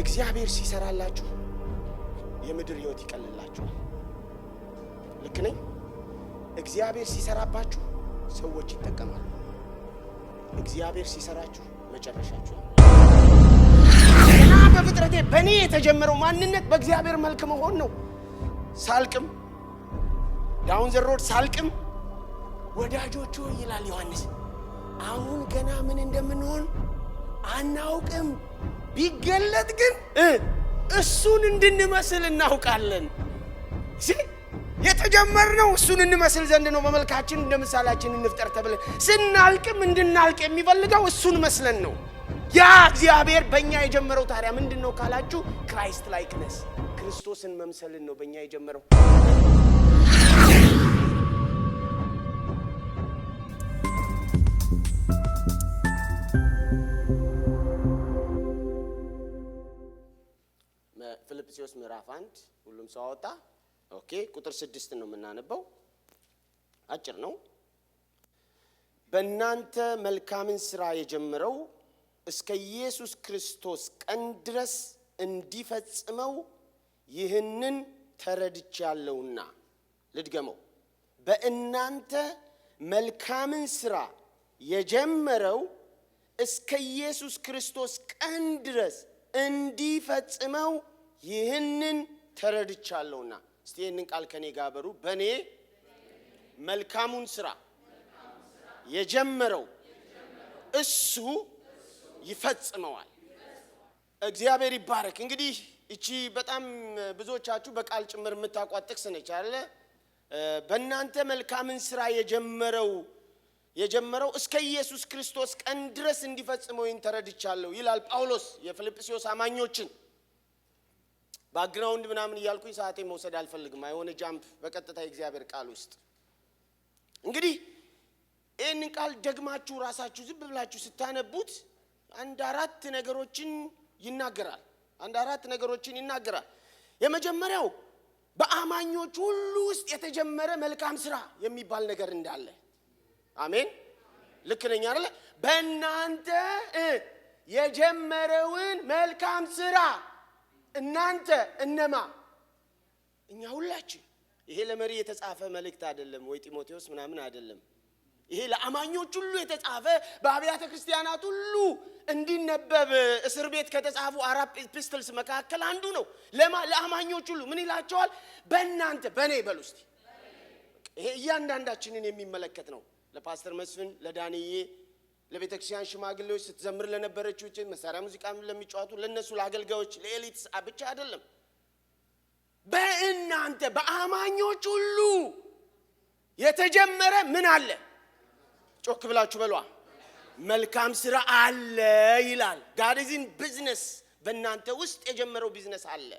እግዚአብሔር ሲሰራላችሁ የምድር ህይወት ይቀልላችኋል። ልክ ነኝ? እግዚአብሔር ሲሰራባችሁ ሰዎች ይጠቀማሉ። እግዚአብሔር ሲሰራችሁ መጨረሻችሁ ገና በፍጥረቴ በእኔ የተጀመረው ማንነት በእግዚአብሔር መልክ መሆን ነው። ሳልቅም ዳውን ዘ ሮድ ሳልቅም ወዳጆቹ ይላል ዮሐንስ አሁን ገና ምን እንደምንሆን አናውቅም፣ ቢገለጥ ግን እሱን እንድንመስል እናውቃለን። የተጀመርነው እሱን እንመስል ዘንድ ነው። በመልካችን እንደ ምሳሌያችን እንፍጠር ተብለን ስናልቅም እንድናልቅ የሚፈልገው እሱን መስለን ነው። ያ እግዚአብሔር በእኛ የጀመረው ታዲያ ምንድን ነው ካላችሁ ክራይስት ላይክነስ ክርስቶስን መምሰልን ነው በእኛ የጀመረው። ፊልጵስዩስ ምዕራፍ 1 ሁሉም ሰው አወጣ። ኦኬ ቁጥር 6 ነው የምናነበው። አጭር ነው። በእናንተ መልካምን ሥራ የጀመረው እስከ ኢየሱስ ክርስቶስ ቀን ድረስ እንዲፈጽመው ይህንን ተረድቻለሁና። ልድገመው። በእናንተ መልካምን ሥራ የጀመረው እስከ ኢየሱስ ክርስቶስ ቀን ድረስ እንዲፈጽመው ይህንን ተረድቻለሁና። እስቲ ይህንን ቃል ከኔ ጋር በሩ። በኔ መልካሙን ሥራ የጀመረው እሱ ይፈጽመዋል። እግዚአብሔር ይባረክ። እንግዲህ እቺ በጣም ብዙዎቻችሁ በቃል ጭምር የምታቋት ጥቅስ ነች አይደል? በእናንተ መልካምን ሥራ የጀመረው እስከ ኢየሱስ ክርስቶስ ቀን ድረስ እንዲፈጽመው ይህን ተረድቻለሁ ይላል ጳውሎስ የፊልጵስዩስ አማኞችን። ባክግራውንድ ምናምን እያልኩኝ ሰዓቴ መውሰድ አልፈልግም። አይሆነ ጃምፕ በቀጥታ የእግዚአብሔር ቃል ውስጥ እንግዲህ ይህንን ቃል ደግማችሁ ራሳችሁ ዝም ብላችሁ ስታነቡት አንድ አራት ነገሮችን ይናገራል። የመጀመሪያው በአማኞች ሁሉ ውስጥ የተጀመረ መልካም ሥራ የሚባል ነገር እንዳለ። አሜን። ልክ ነኝ አይደል? በእናንተ የጀመረውን መልካም ሥራ እናንተ እነማ? እኛ ሁላችን። ይሄ ለመሪ የተጻፈ መልእክት አይደለም ወይ ጢሞቴዎስ ምናምን አይደለም። ይሄ ለአማኞች ሁሉ የተጻፈ በአብያተ ክርስቲያናት ሁሉ እንዲነበብ እስር ቤት ከተጻፉ 4 ኤፒስትልስ መካከል አንዱ ነው። ለአማኞች ሁሉ ምን ይላቸዋል? በእናንተ በኔ በሉ እስቲ። ይሄ እያንዳንዳችንን የሚመለከት ነው። ለፓስተር መስፍን፣ ለዳንዬ፣ ለቤተክርስቲያን ሽማግሌዎች፣ ስትዘምር ለነበረችው መሳሪያ ሙዚቃም ለሚጫወቱ ለነሱ ለአገልጋዮች ለኤሊትስ ብቻ አይደለም። በእናንተ በአማኞች ሁሉ የተጀመረ ምን አለ? ጮክ ብላችሁ በሏ። መልካም ሥራ አለ ይላል። God is in business። በእናንተ ውስጥ የጀመረው ቢዝነስ አለ።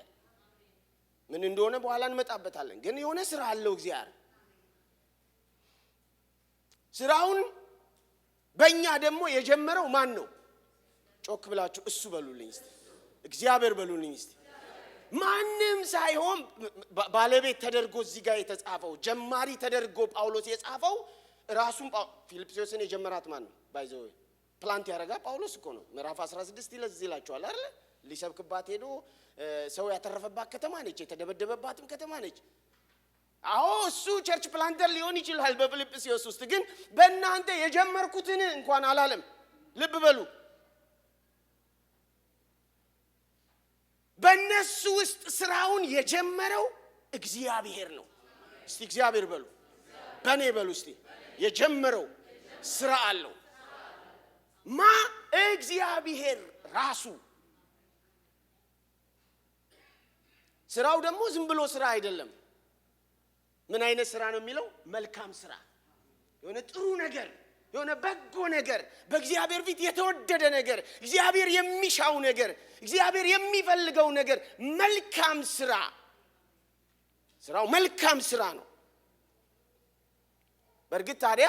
ምን እንደሆነ በኋላ እንመጣበታለን። ግን የሆነ ሥራ አለው እግዚአብሔር። ሥራውን በእኛ ደግሞ የጀመረው ማን ነው? ጮክ ብላችሁ እሱ በሉልኝ እስቲ። እግዚአብሔር በሉልኝ እስቲ። ማንም ሳይሆን ባለቤት ተደርጎ እዚህ ጋር የተጻፈው ጀማሪ ተደርጎ ጳውሎስ የጻፈው ራሱን ፊልጵስዩስን የጀመራት ማን ነው? ባይዘው ፕላንት ያረጋ ጳውሎስ እኮ ነው። ምዕራፍ 16 ይላችኋል አይደል? ሊሰብክባት ሄዶ ሰው ያተረፈባት ከተማ ነች፣ የተደበደበባትም ከተማ ነች። አዎ እሱ ቸርች ፕላንተር ሊሆን ይችላል በፊልጵስዩስ ውስጥ፣ ግን በእናንተ የጀመርኩትን እንኳን አላለም። ልብ በሉ። በእነሱ ውስጥ ሥራውን የጀመረው እግዚአብሔር ነው። እስቲ እግዚአብሔር በሉ። በኔ በሉ እስቲ። የጀመረው ሥራ አለው ማ? እግዚአብሔር ራሱ። ሥራው ደግሞ ዝም ብሎ ሥራ አይደለም። ምን አይነት ሥራ ነው የሚለው? መልካም ሥራ፣ የሆነ ጥሩ ነገር፣ የሆነ በጎ ነገር፣ በእግዚአብሔር ፊት የተወደደ ነገር፣ እግዚአብሔር የሚሻው ነገር፣ እግዚአብሔር የሚፈልገው ነገር፣ መልካም ሥራ። ሥራው መልካም ሥራ ነው። በእርግጥ ታዲያ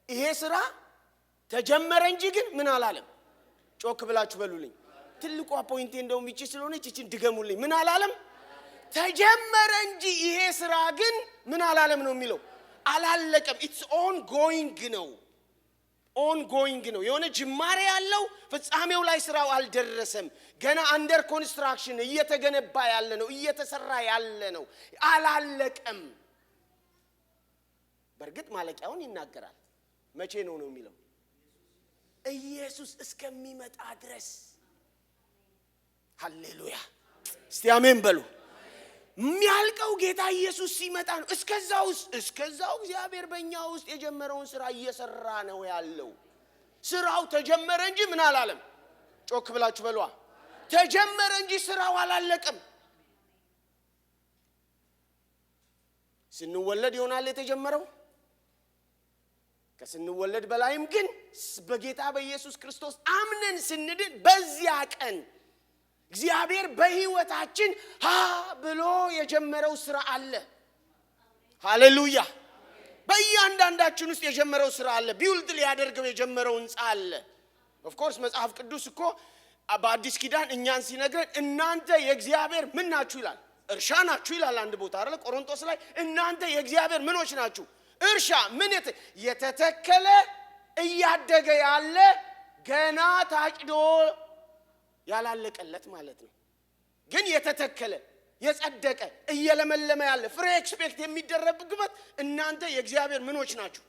ይሄ ሥራ ተጀመረ እንጂ ግን ምን አላለም? ጮክ ብላችሁ በሉልኝ። ትልቁ ፖይንቴ እንደውም ይቺ ስለሆነች ይቺን ድገሙልኝ። ምን አላለም? ተጀመረ እንጂ ይሄ ሥራ ግን ምን አላለም ነው የሚለው? አላለቀም። ኢትስ ኦን ጎይንግ ነው። ኦንጎይንግ ነው። የሆነ ጅማሬ ያለው ፍጻሜው ላይ ስራው አልደረሰም። ገና አንደር ኮንስትራክሽን እየተገነባ ያለ ነው፣ እየተሰራ ያለ ነው፣ አላለቀም። በእርግጥ ማለቂያውን ይናገራል። መቼ ነው የሚለው? ኢየሱስ እስከሚመጣ ድረስ። ሃሌሉያ! እስቲ አሜን በሉ። የሚያልቀው ጌታ ኢየሱስ ሲመጣ ነው። እስከዛው እግዚአብሔር በእኛ ውስጥ የጀመረውን ስራ እየሰራ ነው ያለው። ስራው ተጀመረ እንጂ ምን አላለም? ጮክ ብላችሁ በሏ። ተጀመረ እንጂ ስራው አላለቀም። ስንወለድ ይሆናል የተጀመረው። ከስንወለድ በላይም ግን በጌታ በኢየሱስ ክርስቶስ አምነን ስንድን በዚያ ቀን እግዚአብሔር በህይወታችን ብሎ የጀመረው ስራ አለ። ሃሌሉያ! በእያንዳንዳችን ውስጥ የጀመረው ስራ አለ። ቢውልድ ሊያደርገው የጀመረው ህንጻ አለ። ኦፍ ኮርስ መጽሐፍ ቅዱስ እኮ በአዲስ ኪዳን እኛን ሲነግረን እናንተ የእግዚአብሔር ምን ናችሁ ይላል? እርሻ ናችሁ ይላል። አንድ ቦታ አይደል? ቆሮንቶስ ላይ እናንተ የእግዚአብሔር ምኖች ናችሁ። እርሻ ምን የተተከለ እያደገ ያለ ገና ታጭዶ ያላለቀለት ማለት ነው። ግን የተተከለ የጸደቀ እየለመለመ ያለ ፍሬ ኤክስፔክት የሚደረግበት እናንተ የእግዚአብሔር ምኖች ናችሁ፣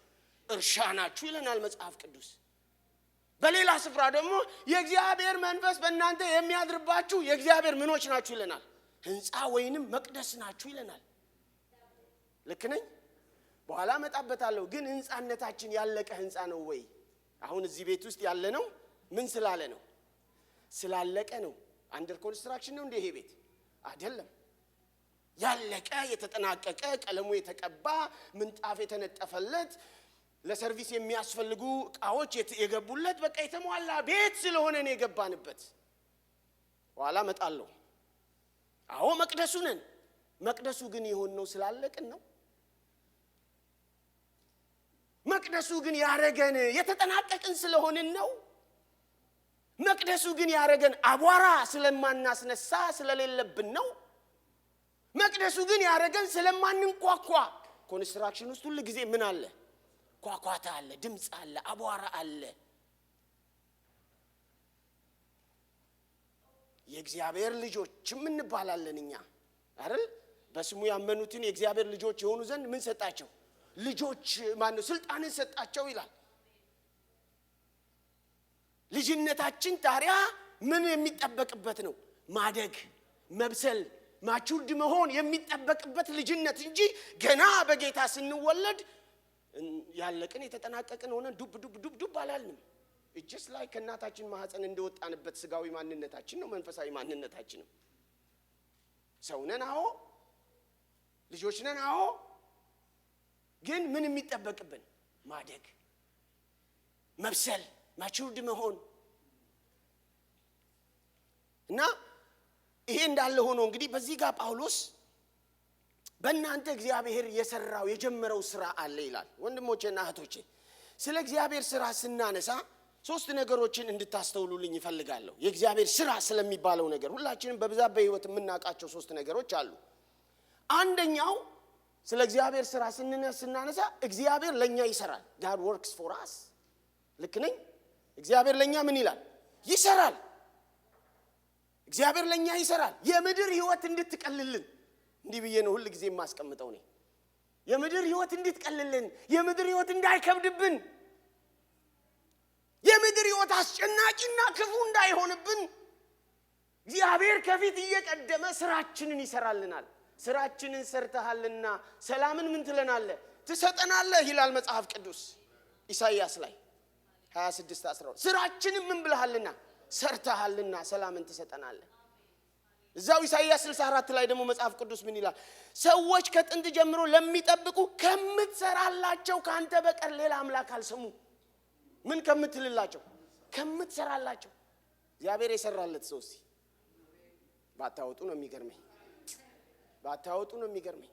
እርሻ ናችሁ ይለናል መጽሐፍ ቅዱስ። በሌላ ስፍራ ደግሞ የእግዚአብሔር መንፈስ በእናንተ የሚያድርባችሁ የእግዚአብሔር ምኖች ናችሁ ይለናል። ህንጻ ወይንም መቅደስ ናችሁ ይለናል። ልክ ነኝ? በኋላ መጣበታለሁ። ግን ህንጻነታችን ያለቀ ህንጻ ነው ወይ? አሁን እዚህ ቤት ውስጥ ያለ ነው ምን ስላለ ነው? ስላለቀ ነው። አንደር ኮንስትራክሽን ነው እንደ ይሄ ቤት አይደለም። ያለቀ የተጠናቀቀ ቀለሙ የተቀባ ምንጣፍ የተነጠፈለት ለሰርቪስ የሚያስፈልጉ ዕቃዎች የገቡለት በቃ የተሟላ ቤት ስለሆነ ነው የገባንበት። በኋላ መጣለሁ። አዎ መቅደሱ ነን። መቅደሱ ግን የሆነው ስላለቅን ነው። መቅደሱ ግን ያረገን የተጠናቀቅን ስለሆንን ነው። መቅደሱ ግን ያረገን አቧራ ስለማናስነሳ ስለሌለብን ነው። መቅደሱ ግን ያረገን ስለማንንኳኳ። ኮንስትራክሽን ውስጥ ሁሉ ጊዜ ምን አለ? ኳኳታ አለ፣ ድምጽ አለ፣ አቧራ አለ። የእግዚአብሔር ልጆችም እንባላለን እኛ አይደል? በስሙ ያመኑትን የእግዚአብሔር ልጆች የሆኑ ዘንድ ምን ሰጣቸው? ልጆች ማነው? ስልጣንን ሰጣቸው ይላል። ልጅነታችን ታዲያ ምን የሚጠበቅበት ነው? ማደግ፣ መብሰል፣ ማቹርድ መሆን የሚጠበቅበት ልጅነት እንጂ ገና በጌታ ስንወለድ ያለቅን የተጠናቀቅን ሆነን ዱብ ዱብ ዱብ ዱብ አላልንም። እጅስ ላይ ከእናታችን ማህፀን እንደወጣንበት ስጋዊ ማንነታችን ነው፣ መንፈሳዊ ማንነታችን ነው። ሰው ነን፣ አዎ ልጆች ነን፣ አዎ ግን ምን የሚጠበቅብን? ማደግ፣ መብሰል፣ ማቹርድ መሆን እና ይሄ እንዳለ ሆኖ እንግዲህ በዚህ ጋር ጳውሎስ በእናንተ እግዚአብሔር የሰራው የጀመረው ስራ አለ ይላል። ወንድሞቼና እህቶቼ ስለ እግዚአብሔር ስራ ስናነሳ ሶስት ነገሮችን እንድታስተውሉልኝ ይፈልጋለሁ። የእግዚአብሔር ስራ ስለሚባለው ነገር ሁላችንም በብዛት በህይወት የምናውቃቸው ሶስት ነገሮች አሉ። አንደኛው ስለ እግዚአብሔር ስራ ስናነሳ እግዚአብሔር ለኛ ይሰራል። God works for us። ልክ ነኝ? እግዚአብሔር ለኛ ምን ይላል? ይሰራል። እግዚአብሔር ለኛ ይሰራል። የምድር ህይወት እንድትቀልልን እንዲህ ብዬ ነው ሁሉ ጊዜ የማስቀምጠው ነኝ። የምድር ህይወት እንድትቀልልን፣ የምድር ህይወት እንዳይከብድብን፣ የምድር ህይወት አስጨናቂና ክፉ እንዳይሆንብን እግዚአብሔር ከፊት እየቀደመ ስራችንን ይሰራልናል። ስራችንን ሰርተሃልና ሰላምን ምን ትለናለህ? ትሰጠናለህ ይላል መጽሐፍ ቅዱስ ኢሳይያስ ላይ 26:12 ስራችንን ምን ብለሃልና? ሰርተሃልና ሰላምን ትሰጠናለህ። እዛው ኢሳይያስ 64 ላይ ደግሞ መጽሐፍ ቅዱስ ምን ይላል? ሰዎች ከጥንት ጀምሮ ለሚጠብቁ ከምትሰራላቸው ካንተ በቀር ሌላ አምላክ አልሰሙ። ምን ከምትልላቸው? ከምትሰራላቸው። እግዚአብሔር የሰራለት ሰው እስቲ ባታወጡ ነው የሚገርመኝ። ባታወጡ ነው የሚገርመኝ።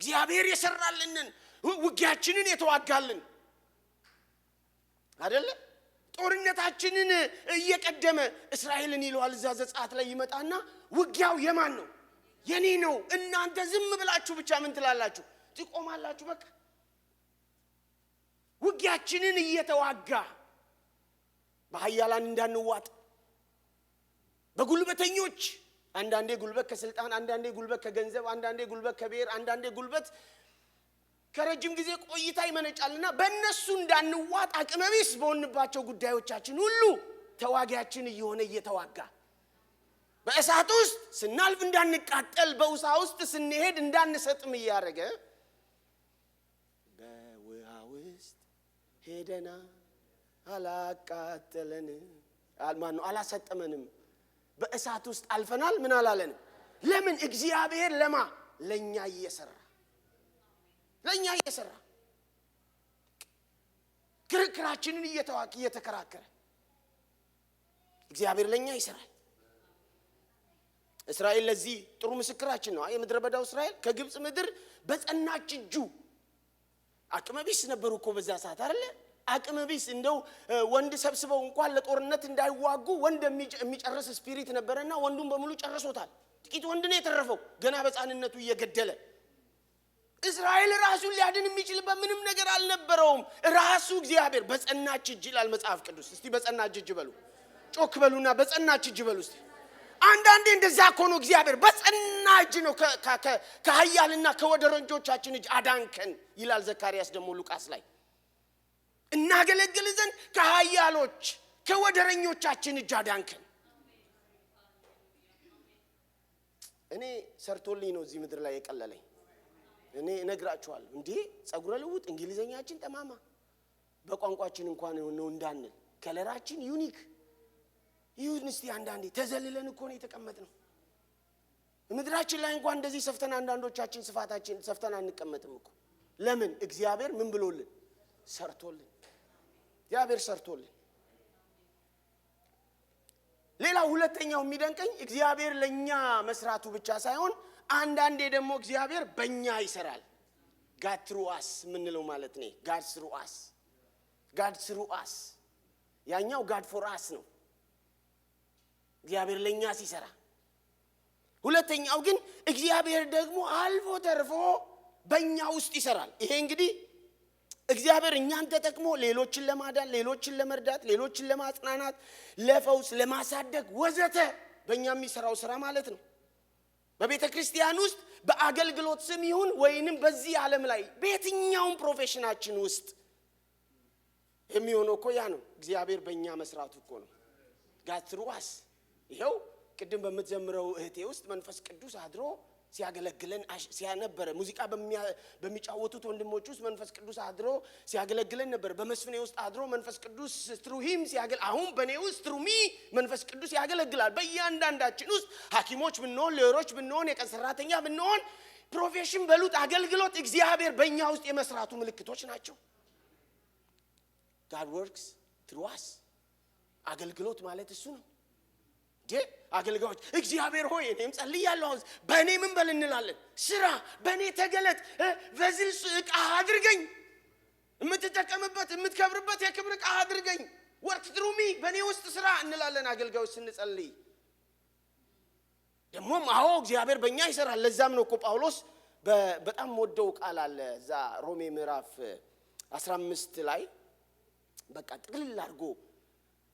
እግዚአብሔር የሰራልንን ውጊያችንን የተዋጋልን አይደለ? ጦርነታችንን እየቀደመ እስራኤልን ይለዋል። እዛ ዘጸአት ላይ ይመጣና ውጊያው የማን ነው? የኔ ነው። እናንተ ዝም ብላችሁ ብቻ ምን ትላላችሁ? ትቆማላችሁ። በቃ ውጊያችንን እየተዋጋ በኃያላን እንዳንዋጥ በጉልበተኞች አንዳንዴ ጉልበት ከስልጣን አንዳንዴ ጉልበት ከገንዘብ አንዳንዴ ጉልበት ከብሔር አንዳንዴ ጉልበት ከረጅም ጊዜ ቆይታ ይመነጫልና በእነሱ እንዳንዋጥ አቅመቢስ በሆንባቸው ጉዳዮቻችን ሁሉ ተዋጊያችን እየሆነ እየተዋጋ በእሳት ውስጥ ስናልፍ እንዳንቃጠል በውሃ ውስጥ ስንሄድ እንዳንሰጥም እያደረገ በውሃ ውስጥ ሄደና አላቃጠለንም አላሰጠመንም በእሳት ውስጥ አልፈናል ምን አላለንም ለምን እግዚአብሔር ለኛ እየሰራ ክርክራችንን እየተከራከረ እግዚአብሔር ለኛ ይሰራል እስራኤል ለዚህ ጥሩ ምስክራችን ነው የምድረ በዳው እስራኤል ከግብጽ ምድር በጸናች እጁ አቅመቢስ ነበሩ እኮ በዛ ሰዓት አይደለ አቅመቢስ እንደው ወንድ ሰብስበው እንኳን ለጦርነት እንዳይዋጉ ወንድ የሚጨርስ ስፒሪት ነበርና ወንዱን በሙሉ ጨርሶታል ጥቂት ወንድ ነው የተረፈው ገና በጻንነቱ እየገደለ እስራኤል ራሱን ሊያድን የሚችልበት ምንም ነገር አልነበረውም ራሱ እግዚአብሔር በጸናች እጅ ይላል መጽሐፍ ቅዱስ እስቲ በጸናች እጅ በሉ ጮክ በሉና በጸናች እጅ በሉ እስቲ አንዳንዴ እንደዛ ሆኖ እግዚአብሔር በጸናች እጅ ነው ከኃያልና ከወደረኞቻችን እጅ አዳንከን ይላል ዘካርያስ ደግሞ ሉቃስ ላይ እናገለግል ዘንድ ከኃያሎች ከወደረኞቻችን እጅ አዳንከን እኔ ሰርቶልኝ ነው እዚህ ምድር ላይ የቀለለኝ እኔ እነግራችኋለሁ እንዴ ጸጉረ ልውጥ እንግሊዘኛችን ጠማማ በቋንቋችን እንኳን ነው እንዳንል ከለራችን ዩኒክ ዩኒስቲ አንዳንዴ ተዘልለን እኮ ነው የተቀመጥነው ምድራችን ላይ እንኳን እንደዚህ ሰፍተን አንዳንዶቻችን ስፋታችን ሰፍተን አንቀመጥም እኮ ለምን እግዚአብሔር ምን ብሎልን ሰርቶልን እግዚአብሔር ሰርቶልን ሌላ ሁለተኛው የሚደንቀኝ እግዚአብሔር ለኛ መስራቱ ብቻ ሳይሆን አንዳንዴ ደግሞ እግዚአብሔር በእኛ ይሰራል God through us ምንለው ማለት ነው God through us ያኛው God for us ነው እግዚአብሔር ለኛ ሲሰራ ሁለተኛው ግን እግዚአብሔር ደግሞ አልፎ ተርፎ በእኛ ውስጥ ይሰራል ይሄ እንግዲህ እግዚአብሔር እኛን ተጠቅሞ ሌሎችን ለማዳን ሌሎችን ለመርዳት ሌሎችን ለማጽናናት ለፈውስ ለማሳደግ ወዘተ በእኛ የሚሰራው ስራ ማለት ነው በቤተ ክርስቲያን ውስጥ በአገልግሎት ስም ይሁን ወይንም በዚህ ዓለም ላይ በየትኛውም ፕሮፌሽናችን ውስጥ የሚሆነው እኮ ያ ነው እግዚአብሔር በእኛ መስራቱ እኮ ነው God through us ይሄው ቅድም በመዘምረው እህቴ ውስጥ መንፈስ ቅዱስ አድሮ ሲያገለግለን ሲያነበረ ሙዚቃ በሚጫወቱት ወንድሞች ውስጥ መንፈስ ቅዱስ አድሮ ሲያገለግለን ነበር በመስፍኔ ውስጥ አድሮ መንፈስ ቅዱስ through him አሁን በኔ ውስጥ through me መንፈስ ቅዱስ ያገለግላል በእያንዳንዳችን ውስጥ ሐኪሞች ብንሆን ሌሮች ብንሆን የቀን ሰራተኛ ብንሆን ፕሮፌሽን በሉት አገልግሎት እግዚአብሔር በእኛ ውስጥ የመስራቱ ምልክቶች ናቸው God works through us አገልግሎት ማለት እሱ ነው አገልጋዮች እግዚአብሔር ሆይ እኔም ጸልያለሁ በእኔ ምን በል እንላለን ስራ በእኔ ተገለጥ በዚህ ዕቃ አድርገኝ የምትጠቀምበት የምትከብርበት የክብር ዕቃ አድርገኝ work through me በእኔ ውስጥ ስራ እንላለን አገልጋዮች ስንጸልይ ደግሞም አዎ እግዚአብሔር በእኛ ይሰራል ለዛም ነው እኮ ጳውሎስ በጣም ወደው ቃል አለ እዛ ሮሜ ምዕራፍ 15 ላይ በቃ ጥቅልል አድርጎ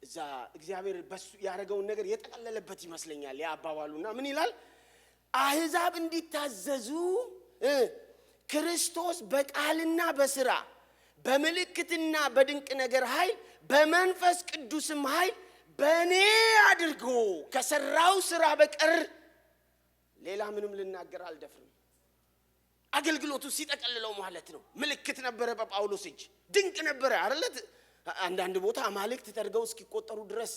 እዛ እግዚአብሔር በሱ ያረጋውን ነገር የጠቀለለበት ይመስለኛል ያባባሉና ምን ይላል አህዛብ እንዲታዘዙ ክርስቶስ በቃልና በስራ በመልእክትና በድንቅ ነገር ኃይል በመንፈስ ቅዱስም ኃይል በእኔ አድርጎ ከሰራው ስራ በቀር ሌላ ምንም ልናገር አልደፍርም አገልግሎቱ ሲጠቀልለው ማለት ነው ምልክት ነበረ በጳውሎስ እጅ ድንቅ ነበረ አይደል አንዳንድ ቦታ አማልክት ተደርገው እስኪቆጠሩ ድረስ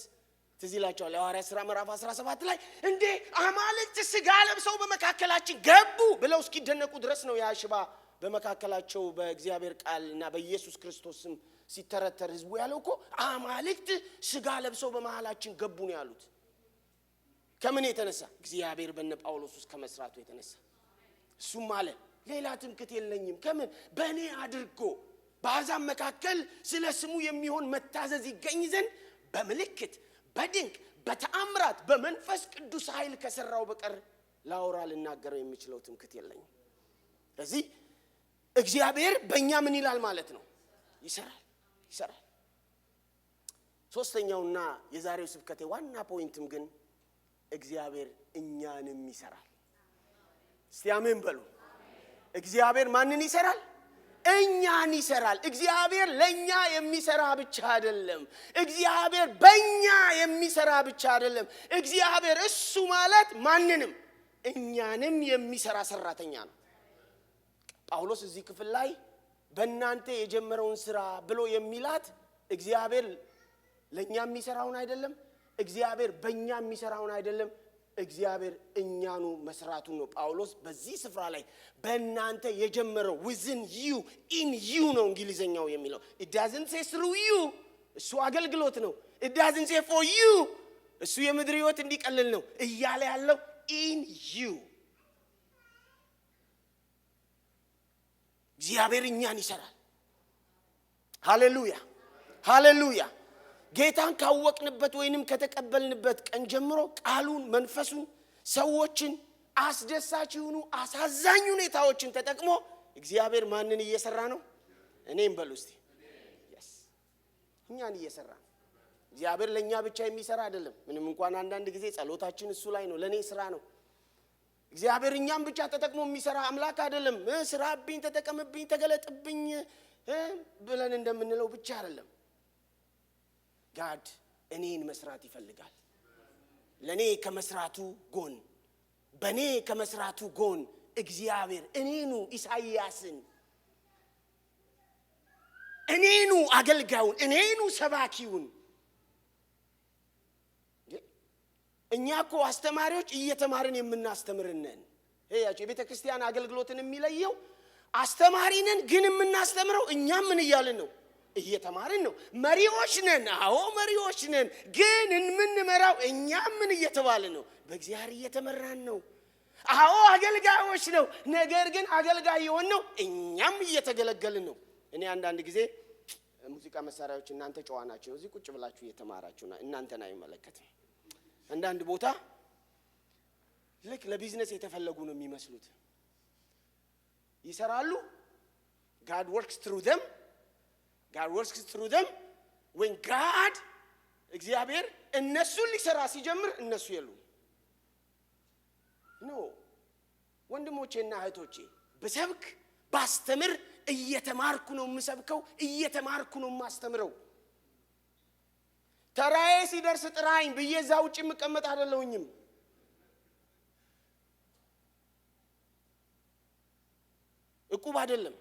ትዝ ይላችኋል የሐዋርያት ሥራ ምዕራፍ 17 ላይ እንዴ አማልክት ሥጋ ለብሰው በመካከላችን ገቡ ብለው እስኪደነቁ ድረስ ነው ያሽባ በመካከላቸው በእግዚአብሔር ቃልና በኢየሱስ ክርስቶስ ስም ሲተረተር ህዝቡ ያለው እኮ አማልክት ሥጋ ለብሰው በመሃላችን ገቡ ነው ያሉት ከምን የተነሳ እግዚአብሔር በእነ ጳውሎስ ውስጥ ከመስራቱ የተነሳ እሱም አለ ሌላ ትምክህት የለኝም ከምን በእኔ አድርጎ በአሕዛብ መካከል ስለ ስሙ የሚሆን መታዘዝ ይገኝ ዘንድ በምልክት በድንቅ በተአምራት በመንፈስ ቅዱስ ኃይል ከሰራው በቀር ላወራ ልናገረው የሚችለው ትምክህት የለኝም ስለዚህ እግዚአብሔር በእኛ ምን ይላል ማለት ነው ይሰራል። ሶስተኛውና የዛሬው ስብከቴ ዋና ፖይንትም ግን እግዚአብሔር እኛንም ይሰራል። እስቲ አሜን በሉ። እግዚአብሔር ማንን ይሰራል? እኛን ይሰራል። እግዚአብሔር ለኛ የሚሰራ ብቻ አይደለም። እግዚአብሔር በእኛ የሚሰራ ብቻ አይደለም። እግዚአብሔር እሱ ማለት ማንንም እኛንም የሚሰራ ሰራተኛ ነው። ጳውሎስ እዚህ ክፍል ላይ በእናንተ የጀመረውን ስራ ብሎ የሚላት እግዚአብሔር ለኛ የሚሰራውን አይደለም፣ እግዚአብሔር በእኛ የሚሰራውን አይደለም፣ እግዚአብሔር እኛኑ መስራቱን ነው። ጳውሎስ በዚህ ስፍራ ላይ በእናንተ የጀመረው within you in you ነው እንግሊዘኛው የሚለው። it doesn't say through you እሱ አገልግሎት ነው። it doesn't say for you እሱ የምድር ህይወት እንዲቀልል ነው እያለ ያለው in you። እግዚአብሔር እኛን ይሰራል። ሃሌሉያ ሃሌሉያ። ጌታን ካወቅንበት ወይንም ከተቀበልንበት ቀን ጀምሮ ቃሉን፣ መንፈሱን፣ ሰዎችን፣ አስደሳች ይሁኑ አሳዛኝ ሁኔታዎችን ተጠቅሞ እግዚአብሔር ማንን እየሰራ ነው? እኔም በሉ እስቲ yes እኛን እየሰራ ነው። እግዚአብሔር ለኛ ብቻ የሚሰራ አይደለም። ምንም እንኳን አንዳንድ ጊዜ ጸሎታችን እሱ ላይ ነው፣ ለኔ ስራ ነው። እግዚአብሔር እኛም ብቻ ተጠቅሞ የሚሰራ አምላክ አይደለም። ስራብኝ፣ ተጠቀምብኝ፣ ተገለጥብኝ ብለን እንደምንለው ብቻ አይደለም። ጋድ እኔን መስራት ይፈልጋል። ለኔ ከመስራቱ ጎን፣ በኔ ከመስራቱ ጎን እግዚአብሔር እኔኑ ኢሳይያስን፣ እኔኑ አገልጋዩን፣ እኔኑ ሰባኪውን። እኛኮ አስተማሪዎች እየተማርን የምናስተምርነን። ያቺ የቤተ ክርስቲያን አገልግሎትን የሚለየው አስተማሪነን ግን የምናስተምረው እኛም ምን እያልን ነው? እየተማርን ነው። መሪዎች ነን። አዎ መሪዎች ነን። ግን የምንመራው እኛም ምን እየተባልን ነው? በእግዚአብሔር እየተመራን ነው። አዎ አገልጋዮች ነው። ነገር ግን አገልጋይ የሆነው እኛም እየተገለገልን ነው። እኔ አንዳንድ ጊዜ ሙዚቃ መሳሪያዎች እናንተ ጨዋ ናቸው፣ እዚህ ቁጭ ብላችሁ እየተማራችሁና እናንተን አይመለከትም። አንዳንድ ቦታ ልክ ለቢዝነስ የተፈለጉ ነው የሚመስሉት። ይሰራሉ። God works through them. God works through them. when God እግዚአብሔር እነሱን ሊሰራ ሲጀምር እነሱ የሉ ነው። ወንድሞቼና እህቶቼ በሰብክ ባስተምር እየተማርኩ ነው የምሰብከው፣ እየተማርኩ ነው የማስተምረው። ተራዬ ሲደርስ ጥራኝ ብዬ እዛው ውጪ መቀመጥ አይደለሁኝም። እቁብ አይደለም።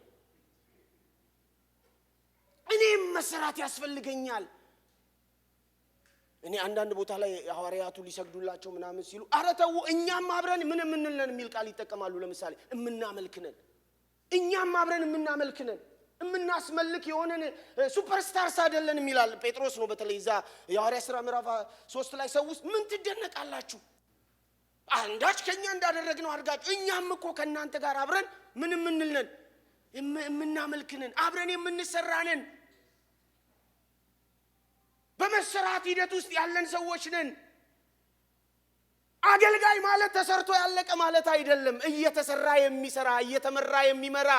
እኔም መስራት ያስፈልገኛል። እኔ አንዳንድ ቦታ ላይ ሐዋርያቱ ሊሰግዱላቸው ምናምን ሲሉ አረ ተው እኛም አብረን ምን እንነን የሚል ቃል ይጠቀማሉ። ለምሳሌ እምናመልክነን፣ እኛም አብረን እምናመልክነን፣ እምናስመልክ የሆነን ሱፐርስታርስ አይደለንም ይላል ጴጥሮስ ነው። በተለይ ዛ የሐዋርያ ሥራ ምዕራፍ 3 ላይ ሰውስ ምን ትደነቃላችሁ? አንዳች ከኛ እንዳደረግነው አድርጋችሁ እኛም እኮ ከናንተ ጋር አብረን ምን እንነን እምናመልክነን፣ አብረን የምንሰራነን፣ በመሰራት ሂደት ውስጥ ያለን ሰዎች ነን። አገልጋይ ማለት ተሰርቶ ያለቀ ማለት አይደለም። እየተሰራ የሚሰራ፣ እየተመራ የሚመራ፣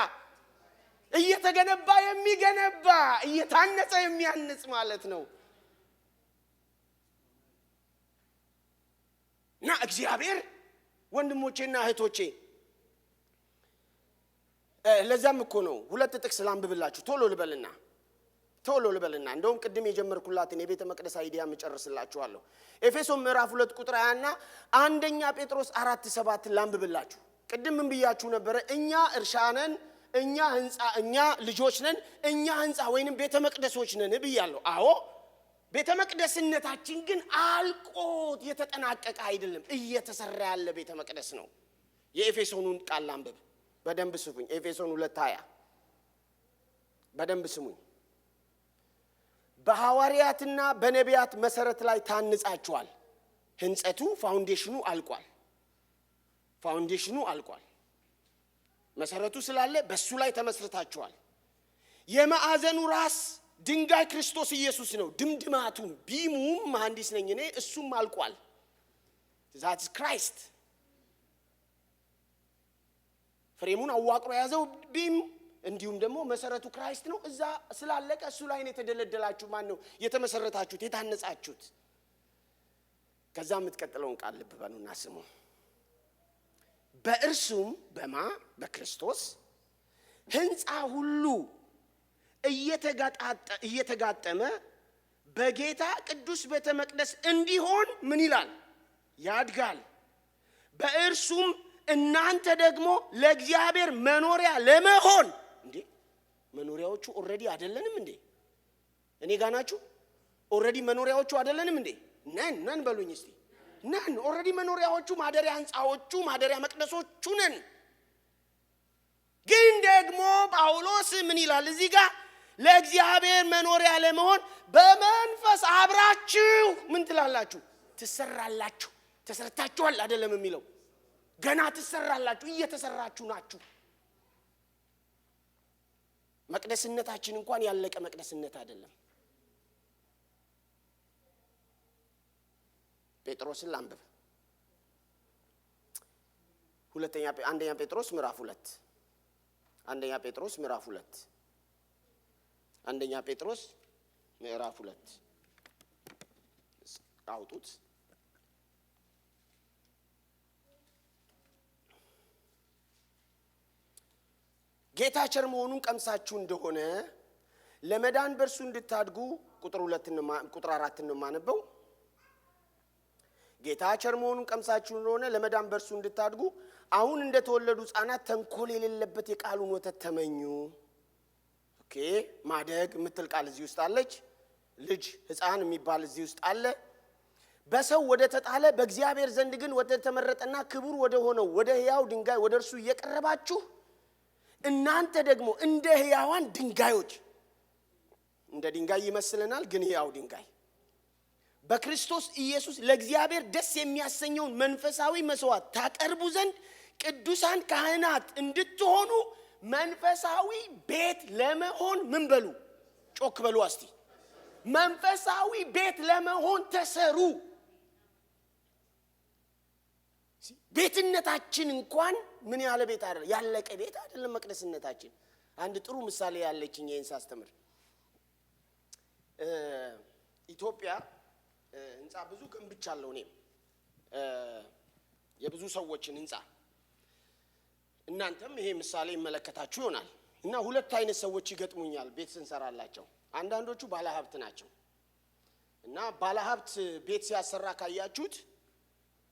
እየተገነባ የሚገነባ፣ እየታነጸ የሚያንጽ ማለት ነው። እና እግዚአብሔር ወንድሞቼና እህቶቼ ለዛም እኮ ነው ሁለት ጥቅስ ላንብብላችሁ ቶሎ ልበልና እንደውም ቅድም የጀመርኩላትን የቤተ መቅደስ አይዲያ መጨረስላችኋለሁ። ኤፌሶን ምዕራፍ 2 ቁጥር 20 እና አንደኛ ጴጥሮስ 4:7 ላንብብላችሁ። ቅድም ምን ብያችሁ ነበር? እኛ እርሻ ነን፣ እኛ ልጆች ነን፣ እኛ ህንጻ ወይንም ቤተ መቅደሶች ነን ብያለሁ። አዎ ቤተ መቅደስነታችን ግን አልቆ የተጠናቀቀ አይደለም፣ እየተሰራ ያለ ቤተ መቅደስ ነው። የኤፌሶኑን ቃል ላንብብ፣ በደንብ ስሙኝ። ኤፌሶን 2:20 በደንብ ስሙኝ። በሐዋርያትና በነቢያት መሰረት ላይ ታንጻችኋል። ህንጸቱ ፋውንዴሽኑ አልቋል። መሰረቱ ስላለ በሱ ላይ ተመስርታችኋል። የማዕዘኑ ራስ ድንጋይ ክርስቶስ ኢየሱስ ነው። ድምድማቱም ቢሙም መሐንዲስ ነኝ እኔ፣ እሱም አልቋል። that's Christ። ፍሬሙን አዋቅሮ ያዘው ቢም እንዲሁም ደግሞ መሰረቱ ክራይስት ነው። እዛ ስላለቀ እሱ ላይ ነው የተደለደላችሁ ማን ነው የተመሰረታችሁት የታነጻችሁት። ከዛ የምትቀጥለውን ቃል ልብ በሉና ስሙ። በእርሱም በክርስቶስ ሕንጻ ሁሉ እየተጋጠመ በጌታ ቅዱስ ቤተ መቅደስ እንዲሆን ምን ይላል? ያድጋል። በእርሱም እናንተ ደግሞ ለእግዚአብሔር መኖሪያ ለመሆን እንዴ መኖሪያዎቹ ኦሬዲ አይደለንም እንዴ? እኔ ጋር ናችሁ? ኦሬዲ መኖሪያዎቹ አይደለንም እንዴ? ነን በሉኝ እስቲ። ነን ኦሬዲ መኖሪያዎቹ፣ ማደሪያ ሕንጻዎቹ፣ ማደሪያ መቅደሶቹ ነን። ግን ደግሞ ጳውሎስ ምን ይላል እዚህ ጋር? ለእግዚአብሔር መኖሪያ ለመሆን በመንፈስ አብራችሁ ምን ትላላችሁ? ትሰራላችሁ። ተሰርታችኋል አይደለም የሚለው፣ ገና ትሰራላችሁ፣ እየተሰራችሁ ናችሁ። መቅደስነታችን እንኳን ያለቀ መቅደስነት አይደለም። ጴጥሮስን ላንብብ። አንደኛ ጴጥሮስ ምዕራፍ 2 አንደኛ ጴጥሮስ ምዕራፍ 2 አንደኛ ጴጥሮስ ምዕራፍ 2 አውጡት። ጌታ ቸር መሆኑን ቀምሳችሁ እንደሆነ ለመዳን በእርሱ እንድታድጉ ቁጥር 4 ነው የማነበው። ጌታ ቸር መሆኑን ቀምሳችሁ እንደሆነ ለመዳን በእርሱ እንድታድጉ አሁን እንደተወለዱ ሕፃናት ተንኮል የሌለበት የቃሉን ወተት ተመኙ። ኦኬ ማደግ የምትል ቃል እዚህ ውስጥ አለች። ልጅ ሕፃን የሚባል እዚህ ውስጥ አለ። በሰው ወደ ተጣለ በእግዚአብሔር ዘንድ ግን ወደ ተመረጠና ክቡር ወደ ሆነው ወደ ሕያው ድንጋይ ወደ እርሱ እየቀረባችሁ እናንተ ደግሞ እንደ ሕያዋን ድንጋዮች፣ እንደ ድንጋይ ይመስለናል ግን ሕያው ድንጋይ በክርስቶስ ኢየሱስ ለእግዚአብሔር ደስ የሚያሰኘውን መንፈሳዊ መስዋዕት ታቀርቡ ዘንድ ቅዱሳን ካህናት እንድትሆኑ መንፈሳዊ ቤት ለመሆን ምን በሉ? ጮክ በሉ እስቲ። መንፈሳዊ ቤት ለመሆን ተሰሩ። ቤትነታችን እንኳን ምን ያለ ቤት አይደለም፣ ያለቀ ቤት አይደለም መቅደስነታችን። አንድ ጥሩ ምሳሌ ያለችኝ ይሄን ሳስተምር ኢትዮጵያ ህንጻ ብዙ ገንብቻለሁ እኔም የብዙ ሰዎችን ህንጻ። እናንተም ይሄ ምሳሌ ይመለከታችሁ ይሆናል። እና ሁለት አይነት ሰዎች ይገጥሙኛል ቤት ስንሰራላቸው። አንዳንዶቹ ባለሀብት ናቸው እና ባለሀብት ቤት ሲያሰራ ካያችሁት